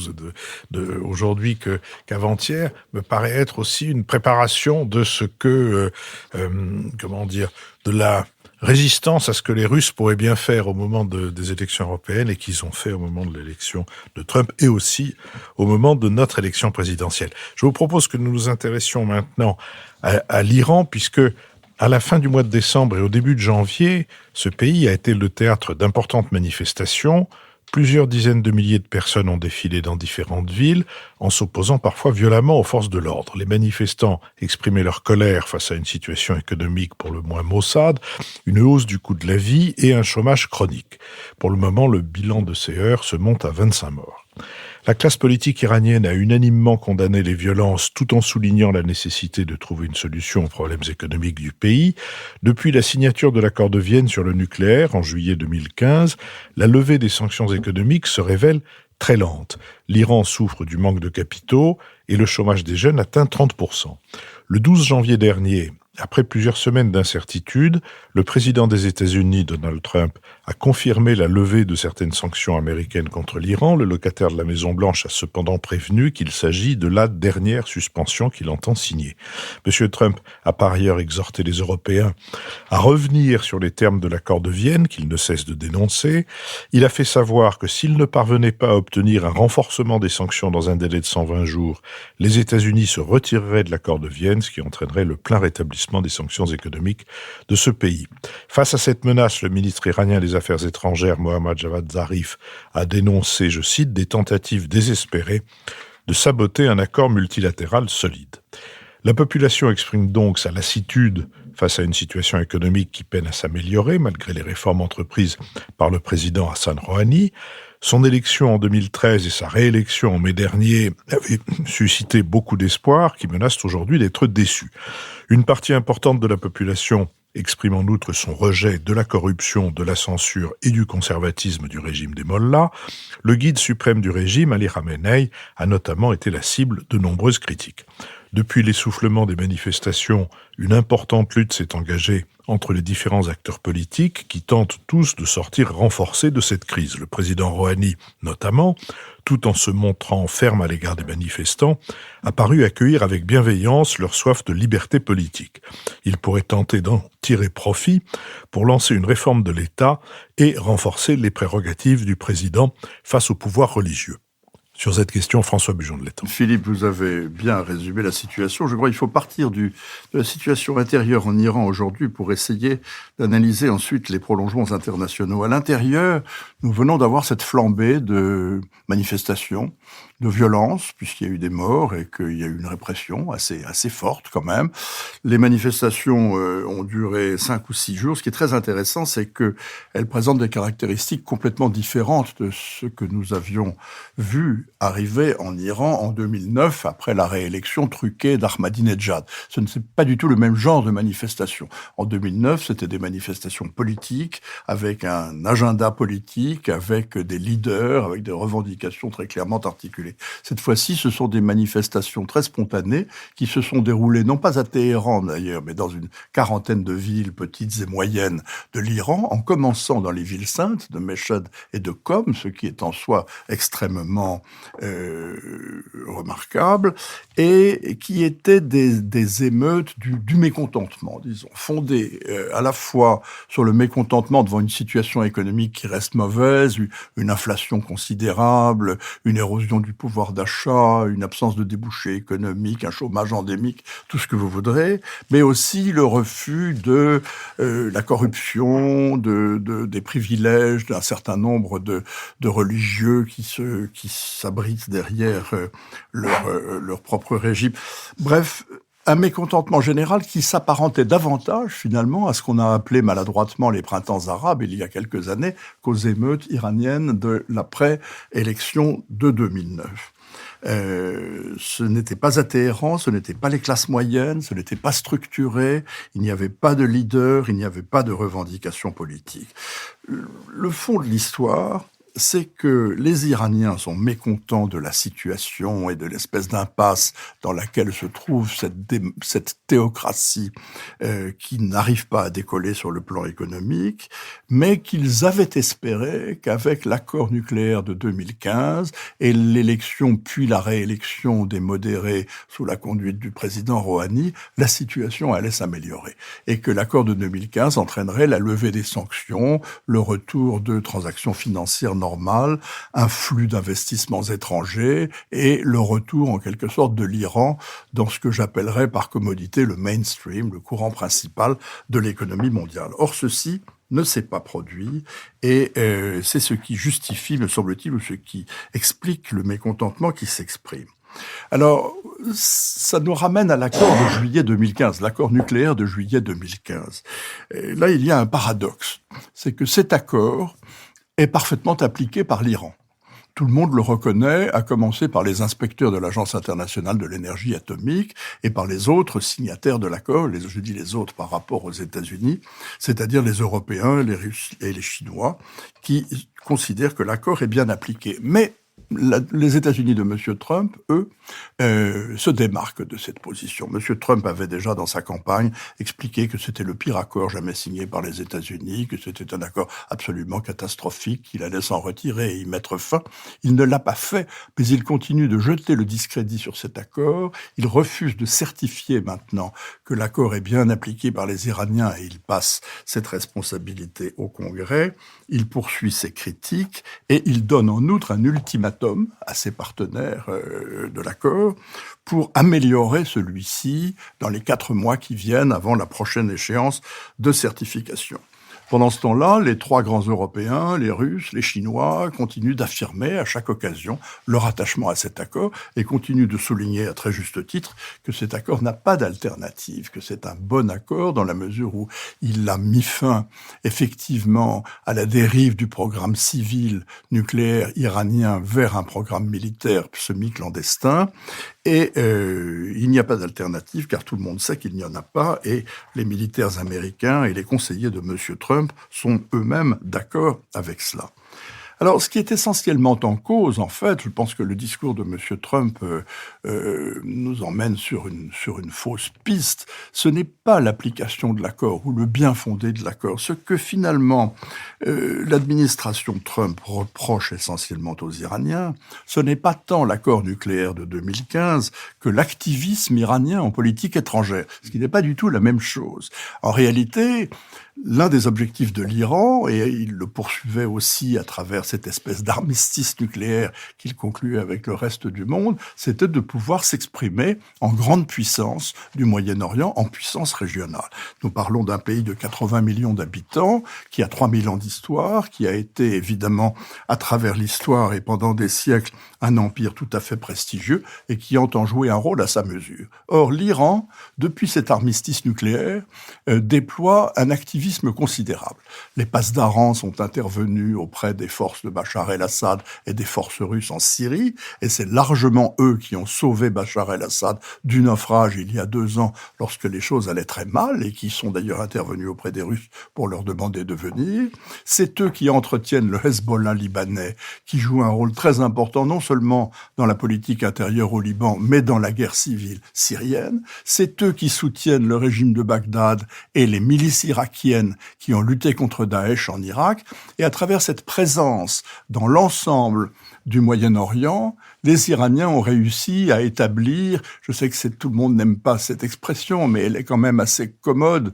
S1: aujourd'hui qu'avant-hier, me paraît être aussi une préparation de ce que, de la résistance à ce que les Russes pourraient bien faire au moment des élections européennes et qu'ils ont fait au moment de l'élection de Trump et aussi au moment de notre élection présidentielle. Je vous propose que nous nous intéressions maintenant à l'Iran, puisque à la fin du mois de décembre et au début de janvier, ce pays a été le théâtre d'importantes manifestations. Plusieurs dizaines de milliers de personnes ont défilé dans différentes villes, en s'opposant parfois violemment aux forces de l'ordre. Les manifestants exprimaient leur colère face à une situation économique pour le moins maussade, une hausse du coût de la vie et un chômage chronique. Pour le moment, le bilan de ces heurts se monte à 25 morts. La classe politique iranienne a unanimement condamné les violences tout en soulignant la nécessité de trouver une solution aux problèmes économiques du pays. Depuis la signature de l'accord de Vienne sur le nucléaire en juillet 2015, la levée des sanctions économiques se révèle très lente. L'Iran souffre du manque de capitaux et le chômage des jeunes atteint 30%. Le 12 janvier dernier, après plusieurs semaines d'incertitude, le président des États-Unis, Donald Trump, a confirmé la levée de certaines sanctions américaines contre l'Iran. Le locataire de la Maison-Blanche a cependant prévenu qu'il s'agit de la dernière suspension qu'il entend signer. M. Trump a par ailleurs exhorté les Européens à revenir sur les termes de l'accord de Vienne, qu'il ne cesse de dénoncer. Il a fait savoir que s'il ne parvenait pas à obtenir un renforcement des sanctions dans un délai de 120 jours, les États-Unis se retireraient de l'accord de Vienne, ce qui entraînerait le plein rétablissement des sanctions économiques de ce pays. Face à cette menace, le ministre iranien des Affaires étrangères, Mohammad Javad Zarif, a dénoncé, je cite, des tentatives désespérées de saboter un accord multilatéral solide. La population exprime donc sa lassitude face à une situation économique qui peine à s'améliorer malgré les réformes entreprises par le président Hassan Rouhani. Son élection en 2013 et sa réélection en mai dernier avaient suscité beaucoup d'espoir qui menacent aujourd'hui d'être déçus. Une partie importante de la population exprime en outre son rejet de la corruption, de la censure et du conservatisme du régime des Mollahs. Le guide suprême du régime, Ali Khamenei, a notamment été la cible de nombreuses critiques. Depuis l'essoufflement des manifestations, une importante lutte s'est engagée entre les différents acteurs politiques qui tentent tous de sortir renforcés de cette crise. Le président Rouhani, notamment, tout en se montrant ferme à l'égard des manifestants, a paru accueillir avec bienveillance leur soif de liberté politique. Il pourrait tenter d'en tirer profit pour lancer une réforme de l'État et renforcer les prérogatives du président face au pouvoir religieux. Sur cette question, François Bujon de l'Étang.
S5: Philippe, vous avez bien résumé la situation. Je crois qu'il faut partir de la situation intérieure en Iran aujourd'hui pour essayer d'analyser ensuite les prolongements internationaux. À l'intérieur, nous venons d'avoir cette flambée de manifestations, de violences, puisqu'il y a eu des morts et qu'il y a eu une répression assez forte quand même. Les manifestations ont duré 5 ou 6 jours. Ce qui est très intéressant, c'est qu'elles présentent des caractéristiques complètement différentes de ce que nous avions vu arriver en Iran en 2009 après la réélection truquée d'Ahmadinejad. Ce n'est pas du tout le même genre de manifestation. En 2009, c'était des manifestations politiques avec un agenda politique, avec des leaders, avec des revendications très clairement articulées. Cette fois-ci, ce sont des manifestations très spontanées qui se sont déroulées, non pas à Téhéran d'ailleurs, mais dans une quarantaine de villes petites et moyennes de l'Iran, en commençant dans les villes saintes de Meshhed et de Qom, ce qui est en soi extrêmement remarquable, et qui étaient des émeutes du mécontentement, disons, fondées à la fois sur le mécontentement devant une situation économique qui reste mauvaise, une inflation considérable, une érosion du pouvoir d'achat, une absence de débouchés économiques, un chômage endémique, tout ce que vous voudrez, mais aussi le refus de la corruption, des privilèges d'un certain nombre de religieux qui s'abritent derrière leur propre régime. Bref, un mécontentement général qui s'apparentait davantage, finalement, à ce qu'on a appelé maladroitement les printemps arabes, il y a quelques années, qu'aux émeutes iraniennes de l'après-élection de 2009. Ce n'était pas à Téhéran, ce n'étaient pas les classes moyennes, ce n'était pas structuré, il n'y avait pas de leader, il n'y avait pas de revendications politiques. Le fond de l'histoire, c'est que les Iraniens sont mécontents de la situation et de l'espèce d'impasse dans laquelle se trouve cette théocratie qui n'arrive pas à décoller sur le plan économique, mais qu'ils avaient espéré qu'avec l'accord nucléaire de 2015 et l'élection puis la réélection des modérés sous la conduite du président Rouhani, la situation allait s'améliorer et que l'accord de 2015 entraînerait la levée des sanctions, le retour de transactions financières normales, un flux d'investissements étrangers et le retour en quelque sorte de l'Iran dans ce que j'appellerais par commodité le mainstream, le courant principal de l'économie mondiale. Or, ceci ne s'est pas produit et c'est ce qui justifie, me semble-t-il, ou ce qui explique le mécontentement qui s'exprime. Alors, ça nous ramène à l'accord de juillet 2015, l'accord nucléaire de juillet 2015. Et là, il y a un paradoxe, c'est que cet accord est parfaitement appliqué par l'Iran. Tout le monde le reconnaît, à commencer par les inspecteurs de l'Agence internationale de l'énergie atomique et par les autres signataires de l'accord, je dis les autres par rapport aux États-Unis, c'est-à-dire les Européens, les Russes et les Chinois, qui considèrent que l'accord est bien appliqué. Mais les États-Unis de M. Trump, eux, se démarquent de cette position. M. Trump avait déjà, dans sa campagne, expliqué que c'était le pire accord jamais signé par les États-Unis, que c'était un accord absolument catastrophique, qu'il allait s'en retirer et y mettre fin. Il ne l'a pas fait, mais il continue de jeter le discrédit sur cet accord. Il refuse de certifier maintenant que l'accord est bien appliqué par les Iraniens et il passe cette responsabilité au Congrès. Il poursuit ses critiques et il donne en outre un ultimatum à ses partenaires de l'accord pour améliorer celui-ci dans les 4 mois qui viennent avant la prochaine échéance de certification. Pendant ce temps-là, les 3 grands Européens, les Russes, les Chinois, continuent d'affirmer à chaque occasion leur attachement à cet accord et continuent de souligner à très juste titre que cet accord n'a pas d'alternative, que c'est un bon accord dans la mesure où il a mis fin effectivement à la dérive du programme civil nucléaire iranien vers un programme militaire semi-clandestin. Et il n'y a pas d'alternative, car tout le monde sait qu'il n'y en a pas, et les militaires américains et les conseillers de M. Trump sont eux-mêmes d'accord avec cela. Alors, ce qui est essentiellement en cause, en fait, je pense que le discours de M. Trump nous emmène sur une fausse piste. Ce n'est pas l'application de l'accord ou le bien fondé de l'accord. Ce que finalement l'administration Trump reproche essentiellement aux Iraniens, ce n'est pas tant l'accord nucléaire de 2015 que l'activisme iranien en politique étrangère, ce qui n'est pas du tout la même chose. En réalité, l'un des objectifs de l'Iran, et il le poursuivait aussi à travers cette espèce d'armistice nucléaire qu'il concluait avec le reste du monde, c'était de pouvoir s'exprimer en grande puissance du Moyen-Orient, en puissance régionale. Nous parlons d'un pays de 80 millions d'habitants, qui a 3000 ans d'histoire, qui a été évidemment, à travers l'histoire et pendant des siècles, un empire tout à fait prestigieux et qui entend jouer un rôle à sa mesure. Or, l'Iran, depuis cet armistice nucléaire, déploie un activisme considérable. Les Pasdarans sont intervenus auprès des forces de Bachar el-Assad et des forces russes en Syrie, et c'est largement eux qui ont sauvé Bachar el-Assad du naufrage il y a 2 ans, lorsque les choses allaient très mal, et qui sont d'ailleurs intervenus auprès des Russes pour leur demander de venir. C'est eux qui entretiennent le Hezbollah libanais, qui joue un rôle très important, non seulement dans la politique intérieure au Liban, mais dans la guerre civile syrienne. C'est eux qui soutiennent le régime de Bagdad et les milices irakiennes qui ont lutté contre Daesh en Irak. Et à travers cette présence dans l'ensemble du Moyen-Orient, les Iraniens ont réussi à établir, je sais que tout le monde n'aime pas cette expression, mais elle est quand même assez commode,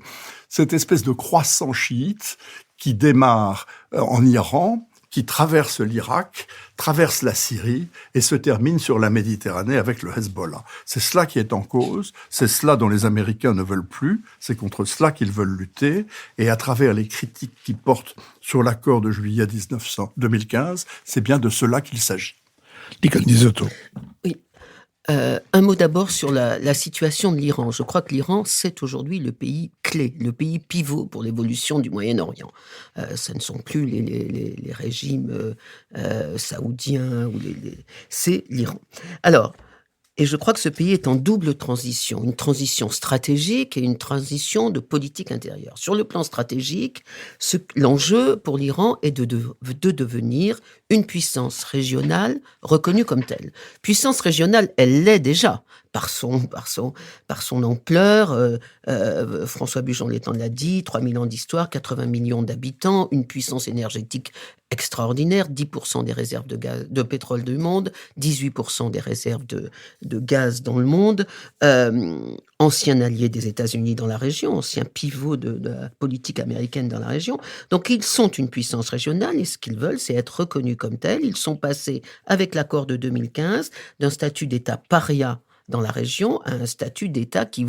S5: cette espèce de croissant chiite qui démarre en Iran, qui traverse l'Irak, traverse la Syrie et se termine sur la Méditerranée avec le Hezbollah. C'est cela qui est en cause, c'est cela dont les Américains ne veulent plus, c'est contre cela qu'ils veulent lutter, et à travers les critiques qui portent sur l'accord de juillet 2015, c'est bien de cela qu'il s'agit.
S1: Nicole Nisotto.
S3: Oui. Un mot d'abord sur la situation de l'Iran. Je crois que l'Iran, c'est aujourd'hui le pays clé, le pays pivot pour l'évolution du Moyen-Orient. Ce ne sont plus les régimes saoudiens, c'est l'Iran. Alors, et je crois que ce pays est en double transition, une transition stratégique et une transition de politique intérieure. Sur le plan stratégique, l'enjeu pour l'Iran est de devenir une puissance régionale reconnue comme telle. Puissance régionale, elle l'est déjà par son ampleur. François Bujon-Létang l'a dit, 3000 ans d'histoire, 80 millions d'habitants, une puissance énergétique extraordinaire, 10% des réserves de pétrole du monde, 18% des réserves de gaz dans le monde, ancien allié des États-Unis dans la région, ancien pivot de la politique américaine dans la région. Donc ils sont une puissance régionale et ce qu'ils veulent, c'est être reconnus comme tels. Ils sont passés, avec l'accord de 2015, d'un statut d'État paria dans la région à un statut d'État qui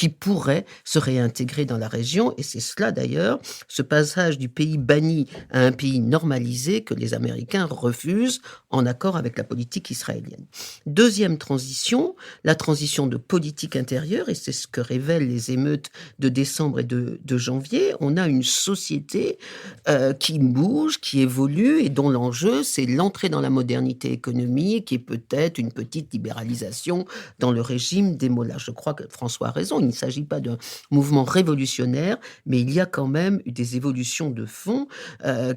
S3: pourrait se réintégrer dans la région. Et c'est cela d'ailleurs, ce passage du pays banni à un pays normalisé que les Américains refusent en accord avec la politique israélienne. Deuxième transition, la transition de politique intérieure, et c'est ce que révèlent les émeutes de décembre et de janvier. On a une société qui bouge, qui évolue et dont l'enjeu, c'est l'entrée dans la modernité économique et peut-être une petite libéralisation population dans le régime des mollahs. Je crois que François a raison, il ne s'agit pas d'un mouvement révolutionnaire, mais il y a quand même des évolutions de fond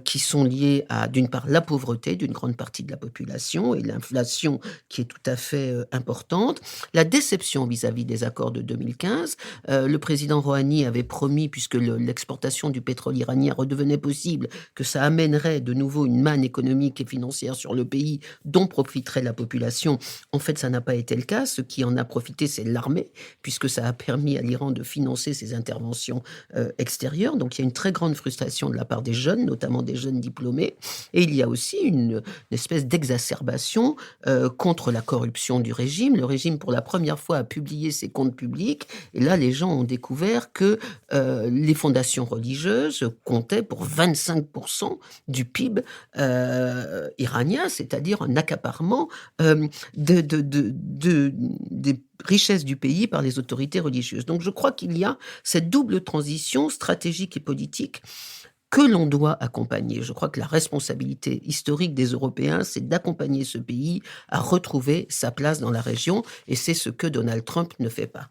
S3: qui sont liées à, d'une part, la pauvreté d'une grande partie de la population et l'inflation qui est tout à fait importante, la déception vis-à-vis des accords de 2015. Le président Rouhani avait promis, puisque l'exportation du pétrole iranien redevenait possible, que ça amènerait de nouveau une manne économique et financière sur le pays dont profiterait la population. En fait, ça n'a pas été le cas. Ce qui en a profité, c'est l'armée, puisque ça a permis à l'Iran de financer ses interventions extérieures. Donc il y a une très grande frustration de la part des jeunes, notamment des jeunes diplômés. Et il y a aussi une espèce d'exacerbation contre la corruption du régime. Le régime, pour la première fois, a publié ses comptes publics. Et là, les gens ont découvert que les fondations religieuses comptaient pour 25% du PIB iranien, c'est-à-dire un accaparement des richesses du pays par les autorités religieuses. Donc je crois qu'il y a cette double transition stratégique et politique que l'on doit accompagner. Je crois que la responsabilité historique des Européens, c'est d'accompagner ce pays à retrouver sa place dans la région, et c'est ce que Donald Trump ne fait pas.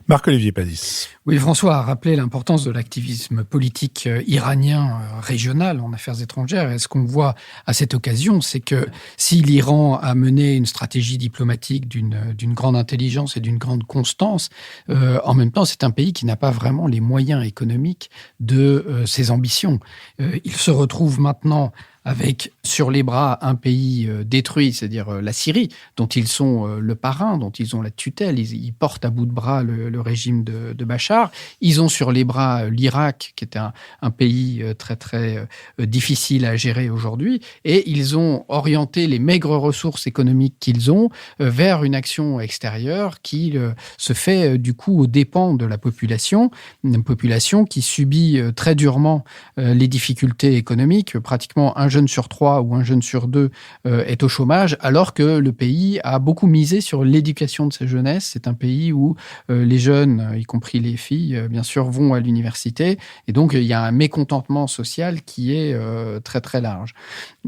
S1: Marc-Olivier Padis.
S2: Oui, François a rappelé l'importance de l'activisme politique iranien régional en affaires étrangères. Et ce qu'on voit à cette occasion, c'est que si l'Iran a mené une stratégie diplomatique d'une grande intelligence et d'une grande constance, en même temps, c'est un pays qui n'a pas vraiment les moyens économiques de ses ambitions. Il se retrouve maintenant avec sur les bras un pays détruit, c'est-à-dire la Syrie, dont ils sont le parrain, dont ils ont la tutelle. Ils portent à bout de bras le régime de Bachar. Ils ont sur les bras l'Irak, qui est un pays très, très difficile à gérer aujourd'hui. Et ils ont orienté les maigres ressources économiques qu'ils ont vers une action extérieure qui se fait du coup aux dépens de la population. Une population qui subit très durement les difficultés économiques. Pratiquement un jeune sur 3 ou un jeune sur 2 est au chômage, alors que le pays a beaucoup misé sur l'éducation de sa jeunesse. C'est un pays où les jeunes, y compris les filles, bien sûr, vont à l'université. Et donc, il y a un mécontentement social qui est très, très large.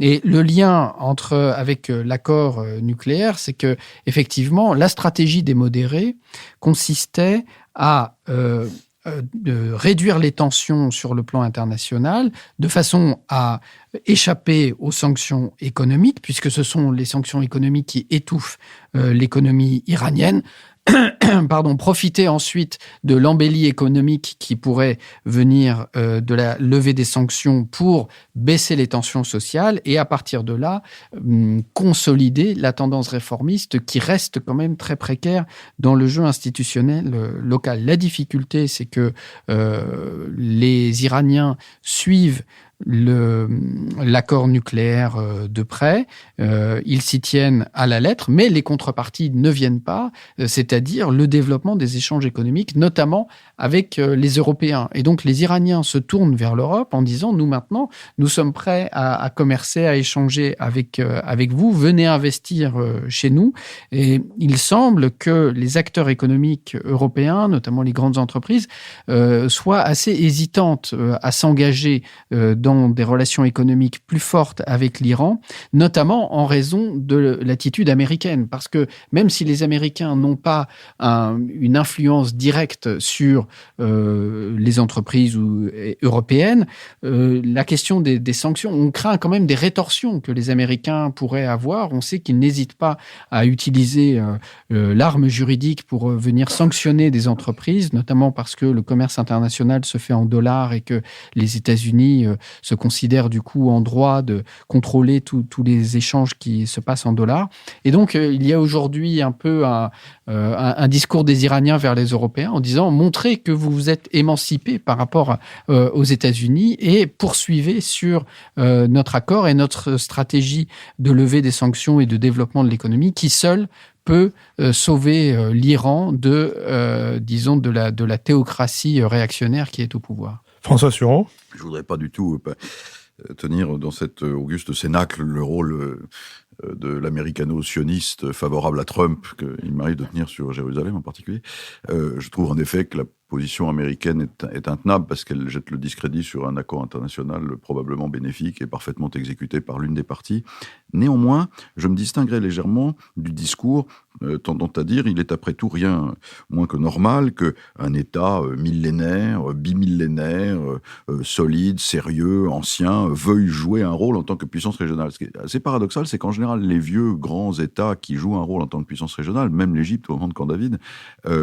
S2: Et le lien avec l'accord nucléaire, c'est que, effectivement, la stratégie des modérés consistait à de réduire les tensions sur le plan international de façon à échapper aux sanctions économiques, puisque ce sont les sanctions économiques qui étouffent l'économie iranienne. Profiter ensuite de l'embellie économique qui pourrait venir de la levée des sanctions pour baisser les tensions sociales et à partir de là, consolider la tendance réformiste qui reste quand même très précaire dans le jeu institutionnel local. La difficulté, c'est que les Iraniens suivent l'accord nucléaire de près, ils s'y tiennent à la lettre, mais les contreparties ne viennent pas, c'est-à-dire le développement des échanges économiques, notamment avec les Européens. Et donc les Iraniens se tournent vers l'Europe en disant, nous maintenant, nous sommes prêts à commercer, à échanger avec vous, venez investir chez nous. Et il semble que les acteurs économiques européens, notamment les grandes entreprises, soient assez hésitantes à s'engager dans des relations économiques plus fortes avec l'Iran, notamment en raison de l'attitude américaine. Parce que même si les Américains n'ont pas une influence directe sur les entreprises européennes, la question des sanctions, on craint quand même des rétorsions que les Américains pourraient avoir. On sait qu'ils n'hésitent pas à utiliser l'arme juridique pour venir sanctionner des entreprises, notamment parce que le commerce international se fait en dollars et que les États-Unis se considèrent du coup en droit de contrôler tous les échanges qui se passent en dollars. Et donc, il y a aujourd'hui un peu un discours des Iraniens vers les Européens en disant « montrez que vous vous êtes émancipés par rapport aux États-Unis et poursuivez sur notre accord et notre stratégie de levée des sanctions et de développement de l'économie qui seule peut sauver l'Iran de la théocratie réactionnaire qui est au pouvoir. »
S1: François Sureau.
S4: Je ne voudrais pas du tout tenir dans cet auguste cénacle le rôle de l'américano-sioniste favorable à Trump, qu'il m'arrive de tenir sur Jérusalem en particulier. Je trouve en effet que la position américaine est intenable parce qu'elle jette le discrédit sur un accord international probablement bénéfique et parfaitement exécuté par l'une des parties. Néanmoins, je me distinguerais légèrement du discours tendant à dire il est après tout rien moins que normal qu'un État millénaire, bimillénaire, solide, sérieux, ancien, veuille jouer un rôle en tant que puissance régionale. Ce qui est assez paradoxal, c'est qu'en général, les vieux grands États qui jouent un rôle en tant que puissance régionale, même l'Égypte au moment de Camp David,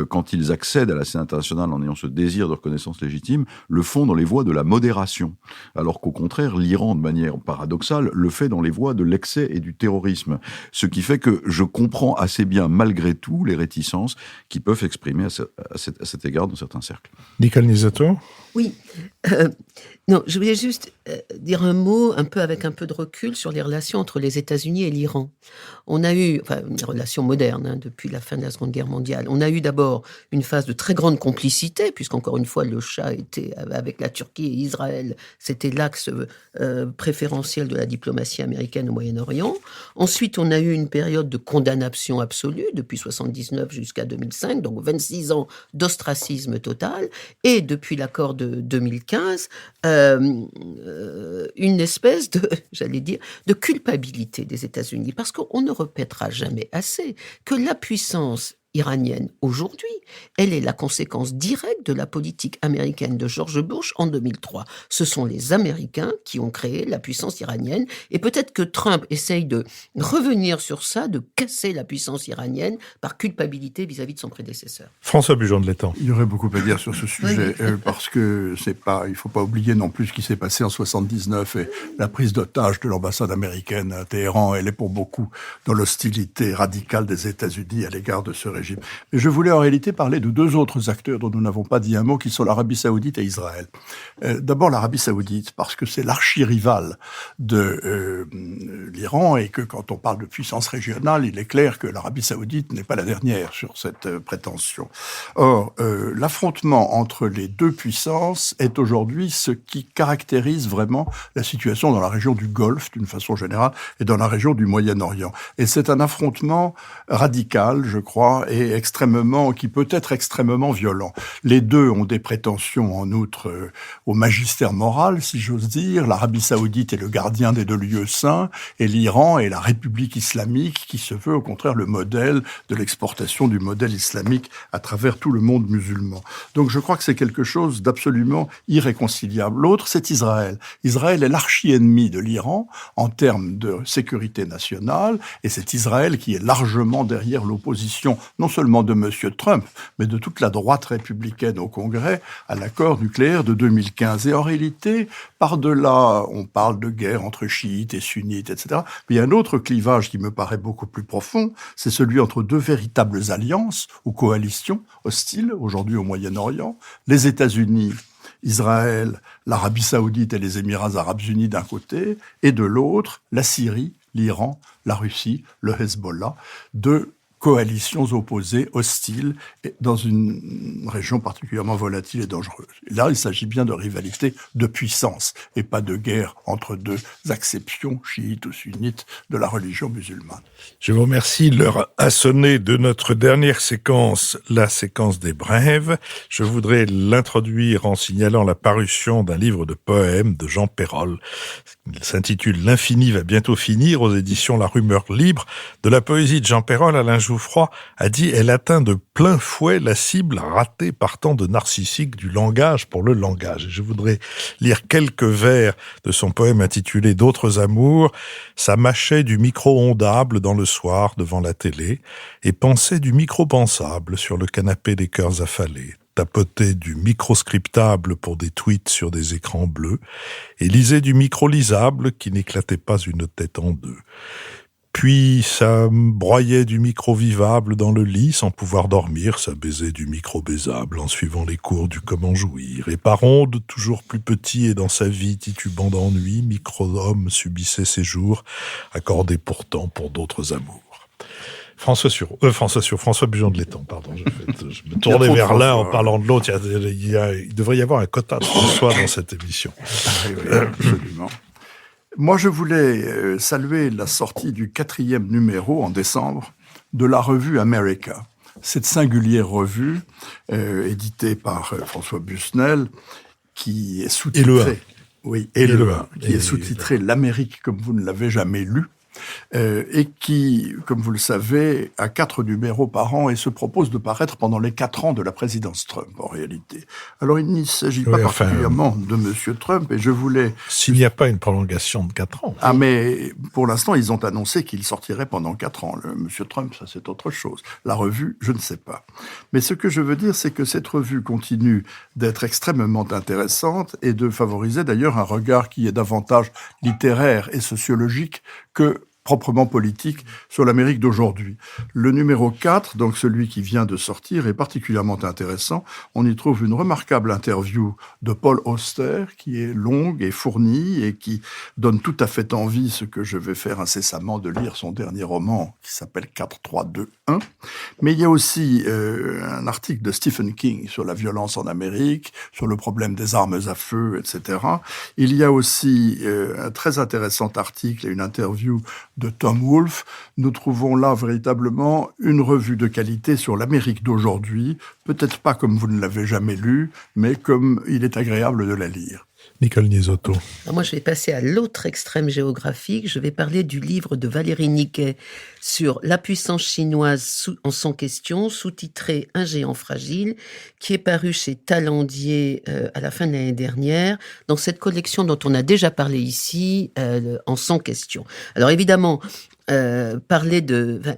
S4: quand ils accèdent à la scène internationale en ayant ce désir de reconnaissance légitime, le font dans les voies de la modération. Alors qu'au contraire, l'Iran, de manière paradoxale, le fait dans les voies de l'excès et du terrorisme. Ce qui fait que je comprends assez bien, malgré tout, les réticences qui peuvent s'exprimer à cet égard dans certains cercles.
S1: Nicole Nizato ?
S3: Oui. Non, je voulais juste dire un mot, avec un peu de recul, sur les relations entre les États-Unis et l'Iran. On a eu, une relation moderne, depuis la fin de la Seconde Guerre mondiale. On a eu d'abord une phase de très grande complicité, puisqu'encore une fois, le Shah était, avec la Turquie et Israël, c'était l'axe préférentiel de la diplomatie américaine au Moyen-Orient. Ensuite, on a eu une période de condamnation absolue, depuis 1979 jusqu'à 2005, donc 26 ans d'ostracisme total. Et depuis l'accord de 2015, une espèce de culpabilité des États-Unis, parce qu'on ne répétera jamais assez que la puissance iranienne aujourd'hui, elle est la conséquence directe de la politique américaine de George Bush en 2003. Ce sont les Américains qui ont créé la puissance iranienne, et peut-être que Trump essaye de revenir sur ça, de casser la puissance iranienne par culpabilité vis-à-vis de son prédécesseur.
S1: François Bujon de l'Étang.
S5: Il y aurait beaucoup à dire sur ce sujet, parce que il faut pas oublier non plus ce qui s'est passé en 79 et la prise d'otage de l'ambassade américaine à Téhéran. Elle est pour beaucoup dans l'hostilité radicale des États-Unis à l'égard de ce régime. Mais je voulais en réalité parler de deux autres acteurs dont nous n'avons pas dit un mot, qui sont l'Arabie Saoudite et Israël. D'abord l'Arabie Saoudite, parce que c'est l'archi-rival de l'Iran, et que quand on parle de puissance régionale, il est clair que l'Arabie Saoudite n'est pas la dernière sur cette prétention. Or, l'affrontement entre les deux puissances est aujourd'hui ce qui caractérise vraiment la situation dans la région du Golfe, d'une façon générale, et dans la région du Moyen-Orient. Et c'est un affrontement radical, je crois, et qui peut être extrêmement violent. Les deux ont des prétentions, en outre, au magistère moral, si j'ose dire. L'Arabie Saoudite est le gardien des deux lieux saints, et l'Iran est la République islamique, qui se veut au contraire le modèle de l'exportation du modèle islamique à travers tout le monde musulman. Donc je crois que c'est quelque chose d'absolument irréconciliable. L'autre, c'est Israël. Israël est l'archi-ennemi de l'Iran en termes de sécurité nationale, et c'est Israël qui est largement derrière l'opposition, non seulement de M. Trump, mais de toute la droite républicaine au Congrès, à l'accord nucléaire de 2015. Et en réalité, par-delà, on parle de guerre entre chiites et sunnites, etc. Mais il y a un autre clivage qui me paraît beaucoup plus profond, c'est celui entre deux véritables alliances ou coalitions hostiles, aujourd'hui au Moyen-Orient, les États-Unis, Israël, l'Arabie Saoudite et les Émirats Arabes Unis d'un côté, et de l'autre, la Syrie, l'Iran, la Russie, le Hezbollah, deux coalitions opposées, hostiles, dans une région particulièrement volatile et dangereuse. Et là, il s'agit bien de rivalité de puissance, et pas de guerre entre deux acceptions, chiites ou sunnites, de la religion musulmane.
S1: Je vous remercie. L'heure a sonné de notre dernière séquence, la séquence des brèves. Je voudrais l'introduire en signalant la parution d'un livre de poèmes de Jean Perrol. Il s'intitule « L'infini va bientôt finir » aux éditions La Rumeur Libre. De la poésie de Jean Perrol, Alain Jouffroy a dit « Elle atteint de plein fouet la cible ratée par tant de narcissiques du langage pour le langage ». Je voudrais lire quelques vers de son poème intitulé « D'autres amours ». Ça mâchait du micro-ondable dans le soir devant la télé et pensait du micro-pensable sur le canapé des cœurs affalés. Tapotait du microscriptable pour des tweets sur des écrans bleus et lisait du micro-lisable qui n'éclatait pas une tête en deux. Puis ça broyait du micro-vivable dans le lit sans pouvoir dormir, ça baisait du micro-baisable en suivant les cours du comment jouir. Et par ondes, toujours plus petit et dans sa vie titubant d'ennui, micro-homme subissait ses jours, accordés pourtant pour d'autres amours. François Bujon de l'Étang, pardon. Je me tournais vers l'un en parlant de l'autre. Il devrait y avoir un quota de François dans cette émission.
S5: Oui, absolument. Moi, je voulais saluer la sortie du 4e numéro en décembre de la revue America. cette singulière revue, éditée par François Busnel, qui est sous-titrée... Oui, et le 1, qui est sous-titré « L'Amérique comme vous ne l'avez jamais lu », et qui, comme vous le savez, a 4 numéros par an et se propose de paraître pendant les 4 ans de la présidence Trump, en réalité. Alors, il n'y s'agit pas particulièrement de M. Trump, et je voulais...
S1: S'il n'y a pas une prolongation de 4 ans.
S5: Ah, mais pour l'instant, ils ont annoncé qu'il sortirait pendant 4 ans. M. Trump, ça, c'est autre chose. La revue, je ne sais pas. Mais ce que je veux dire, c'est que cette revue continue d'être extrêmement intéressante et de favoriser d'ailleurs un regard qui est davantage littéraire et sociologique que proprement politique sur l'Amérique d'aujourd'hui. Le numéro 4, donc celui qui vient de sortir, est particulièrement intéressant. On y trouve une remarquable interview de Paul Auster, qui est longue et fournie et qui donne tout à fait envie, ce que je vais faire incessamment, de lire son dernier roman qui s'appelle 4-3-2-1. Mais il y a aussi un article de Stephen King sur la violence en Amérique, sur le problème des armes à feu, etc. Il y a aussi un très intéressant article et une interview de Tom Wolfe. Nous trouvons là véritablement une revue de qualité sur l'Amérique d'aujourd'hui, peut-être pas comme vous ne l'avez jamais lu, mais comme il est agréable de la lire.
S1: Nicole Niesotto.
S3: Alors moi, je vais passer à l'autre extrême géographique. Je vais parler du livre de Valérie Niquet sur la puissance chinoise en 100 questions, sous-titré « Un géant fragile », qui est paru chez Talandier à la fin de l'année dernière, dans cette collection dont on a déjà parlé ici, en 100 questions. Alors évidemment,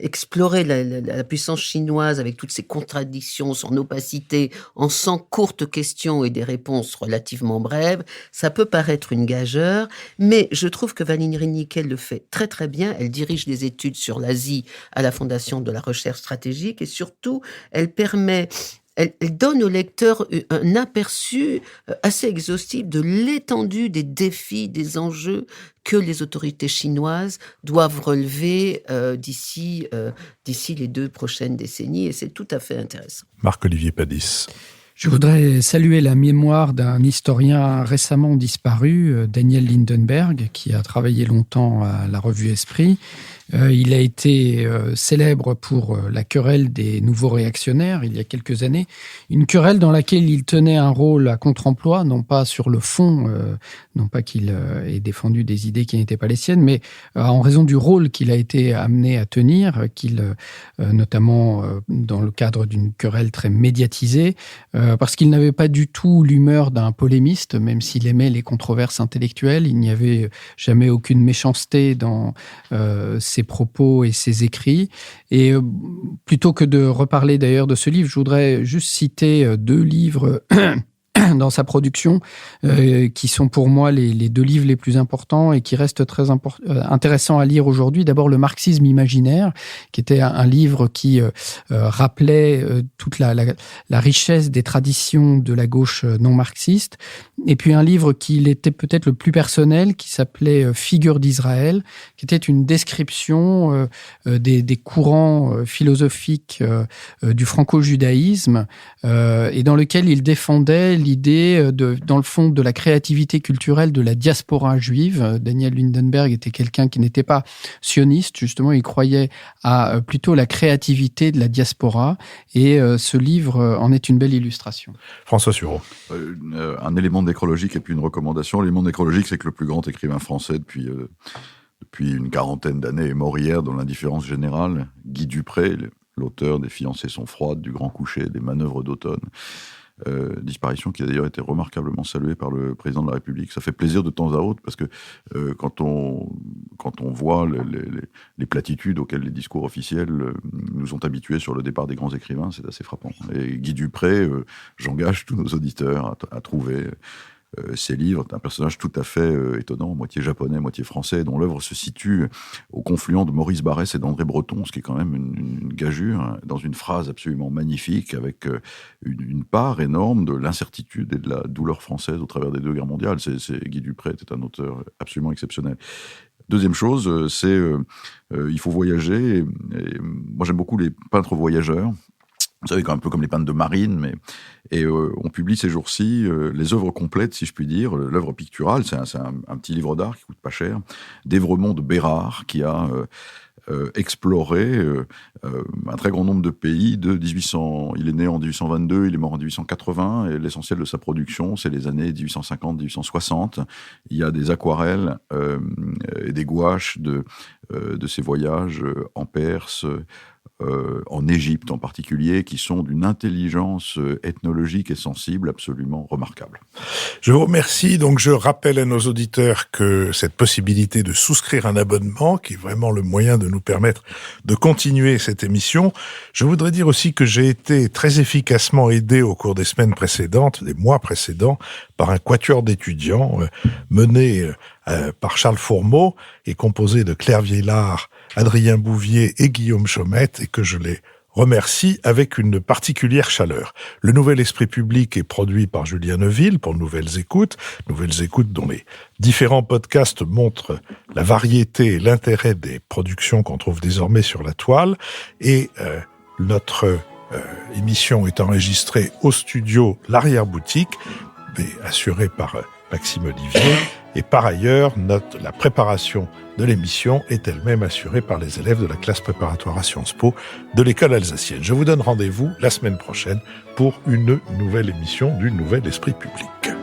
S3: explorer la puissance chinoise avec toutes ses contradictions, son opacité, en 100 courtes questions et des réponses relativement brèves, ça peut paraître une gageure, mais je trouve que Valérie Niquet le fait très très bien. Elle dirige des études sur l'Asie à la Fondation de la recherche stratégique et surtout, elle donne au lecteur un aperçu assez exhaustif de l'étendue des défis, des enjeux que les autorités chinoises doivent relever d'ici les 2 prochaines décennies, et c'est tout à fait intéressant.
S1: Marc-Olivier Padis.
S2: Je voudrais saluer la mémoire d'un historien récemment disparu, Daniel Lindenberg, qui a travaillé longtemps à la revue Esprit. Il a été célèbre pour la querelle des nouveaux réactionnaires, il y a quelques années. Une querelle dans laquelle il tenait un rôle à contre-emploi, non pas sur le fond, non pas qu'il ait défendu des idées qui n'étaient pas les siennes, mais en raison du rôle qu'il a été amené à tenir, notamment dans le cadre d'une querelle très médiatisée, parce qu'il n'avait pas du tout l'humeur d'un polémiste, même s'il aimait les controverses intellectuelles. Il n'y avait jamais aucune méchanceté dans ses propos et ses écrits. Et plutôt que de reparler d'ailleurs de ce livre, je voudrais juste citer 2 livres dans sa production, qui sont pour moi les 2 livres les plus importants et qui restent très intéressants à lire aujourd'hui. D'abord, Le marxisme imaginaire, qui était un livre qui rappelait toute la richesse des traditions de la gauche non marxiste. Et puis un livre qui était peut-être le plus personnel, qui s'appelait Figure d'Israël, qui était une description des courants philosophiques du franco-judaïsme, et dans lequel il défendait l'idée, dans le fond, de la créativité culturelle de la diaspora juive. Daniel Lindenberg était quelqu'un qui n'était pas sioniste, justement, il croyait à plutôt la créativité de la diaspora, et ce livre en est une belle illustration.
S1: François Sureau.
S4: Un élément nécrologique et puis une recommandation. L'élément nécrologique, c'est que le plus grand écrivain français depuis une 40aine d'années est mort hier dans l'indifférence générale. Guy Dupré, l'auteur des Fiancées sont froides, du Grand Coucher, des Manœuvres d'automne. Disparition qui a d'ailleurs été remarquablement saluée par le président de la République. Ça fait plaisir de temps à autre parce que quand on voit les platitudes auxquelles les discours officiels nous ont habitués sur le départ des grands écrivains, c'est assez frappant. Et Guy Dupré, j'engage tous nos auditeurs à trouver ses livres. Un personnage tout à fait étonnant, moitié japonais, moitié français, dont l'œuvre se situe au confluent de Maurice Barrès et d'André Breton, ce qui est quand même une gageure, hein, dans une phrase absolument magnifique, avec une part énorme de l'incertitude et de la douleur française au travers des 2 guerres mondiales. Guy Dupré était un auteur absolument exceptionnel. Deuxième chose, c'est il faut voyager. Et moi, j'aime beaucoup les peintres voyageurs. Vous savez, un peu comme les peintres de marine, et on publie ces jours-ci les œuvres complètes, si je puis dire. L'œuvre picturale, c'est un petit livre d'art qui coûte pas cher, d'Évremont de Bérard, qui a exploré un très grand nombre de pays de 1800. Il est né en 1822, il est mort en 1880, et l'essentiel de sa production, c'est les années 1850-1860. Il y a des aquarelles et des gouaches de ses voyages en Perse, en Égypte en particulier, qui sont d'une intelligence ethnologique et sensible absolument remarquable.
S1: Je vous remercie. Donc, je rappelle à nos auditeurs que cette possibilité de souscrire un abonnement, qui est vraiment le moyen de nous permettre de continuer cette émission. Je voudrais dire aussi que j'ai été très efficacement aidé au cours des semaines précédentes, des mois précédents, par un quatuor d'étudiants mené par Charles Fourmeau et composé de Claire Viellard, Adrien Bouvier et Guillaume Chaumette, et que je les remercie avec une particulière chaleur. Le Nouvel Esprit Public est produit par Julien Neuville pour Nouvelles Écoutes dont les différents podcasts montrent la variété et l'intérêt des productions qu'on trouve désormais sur la toile, et notre émission est enregistrée au studio L'Arrière-Boutique, assuré par Maxime Olivier. Et par ailleurs, la préparation de l'émission est elle-même assurée par les élèves de la classe préparatoire à Sciences Po de l'école alsacienne. Je vous donne rendez-vous la semaine prochaine pour une nouvelle émission du Nouvel Esprit Public.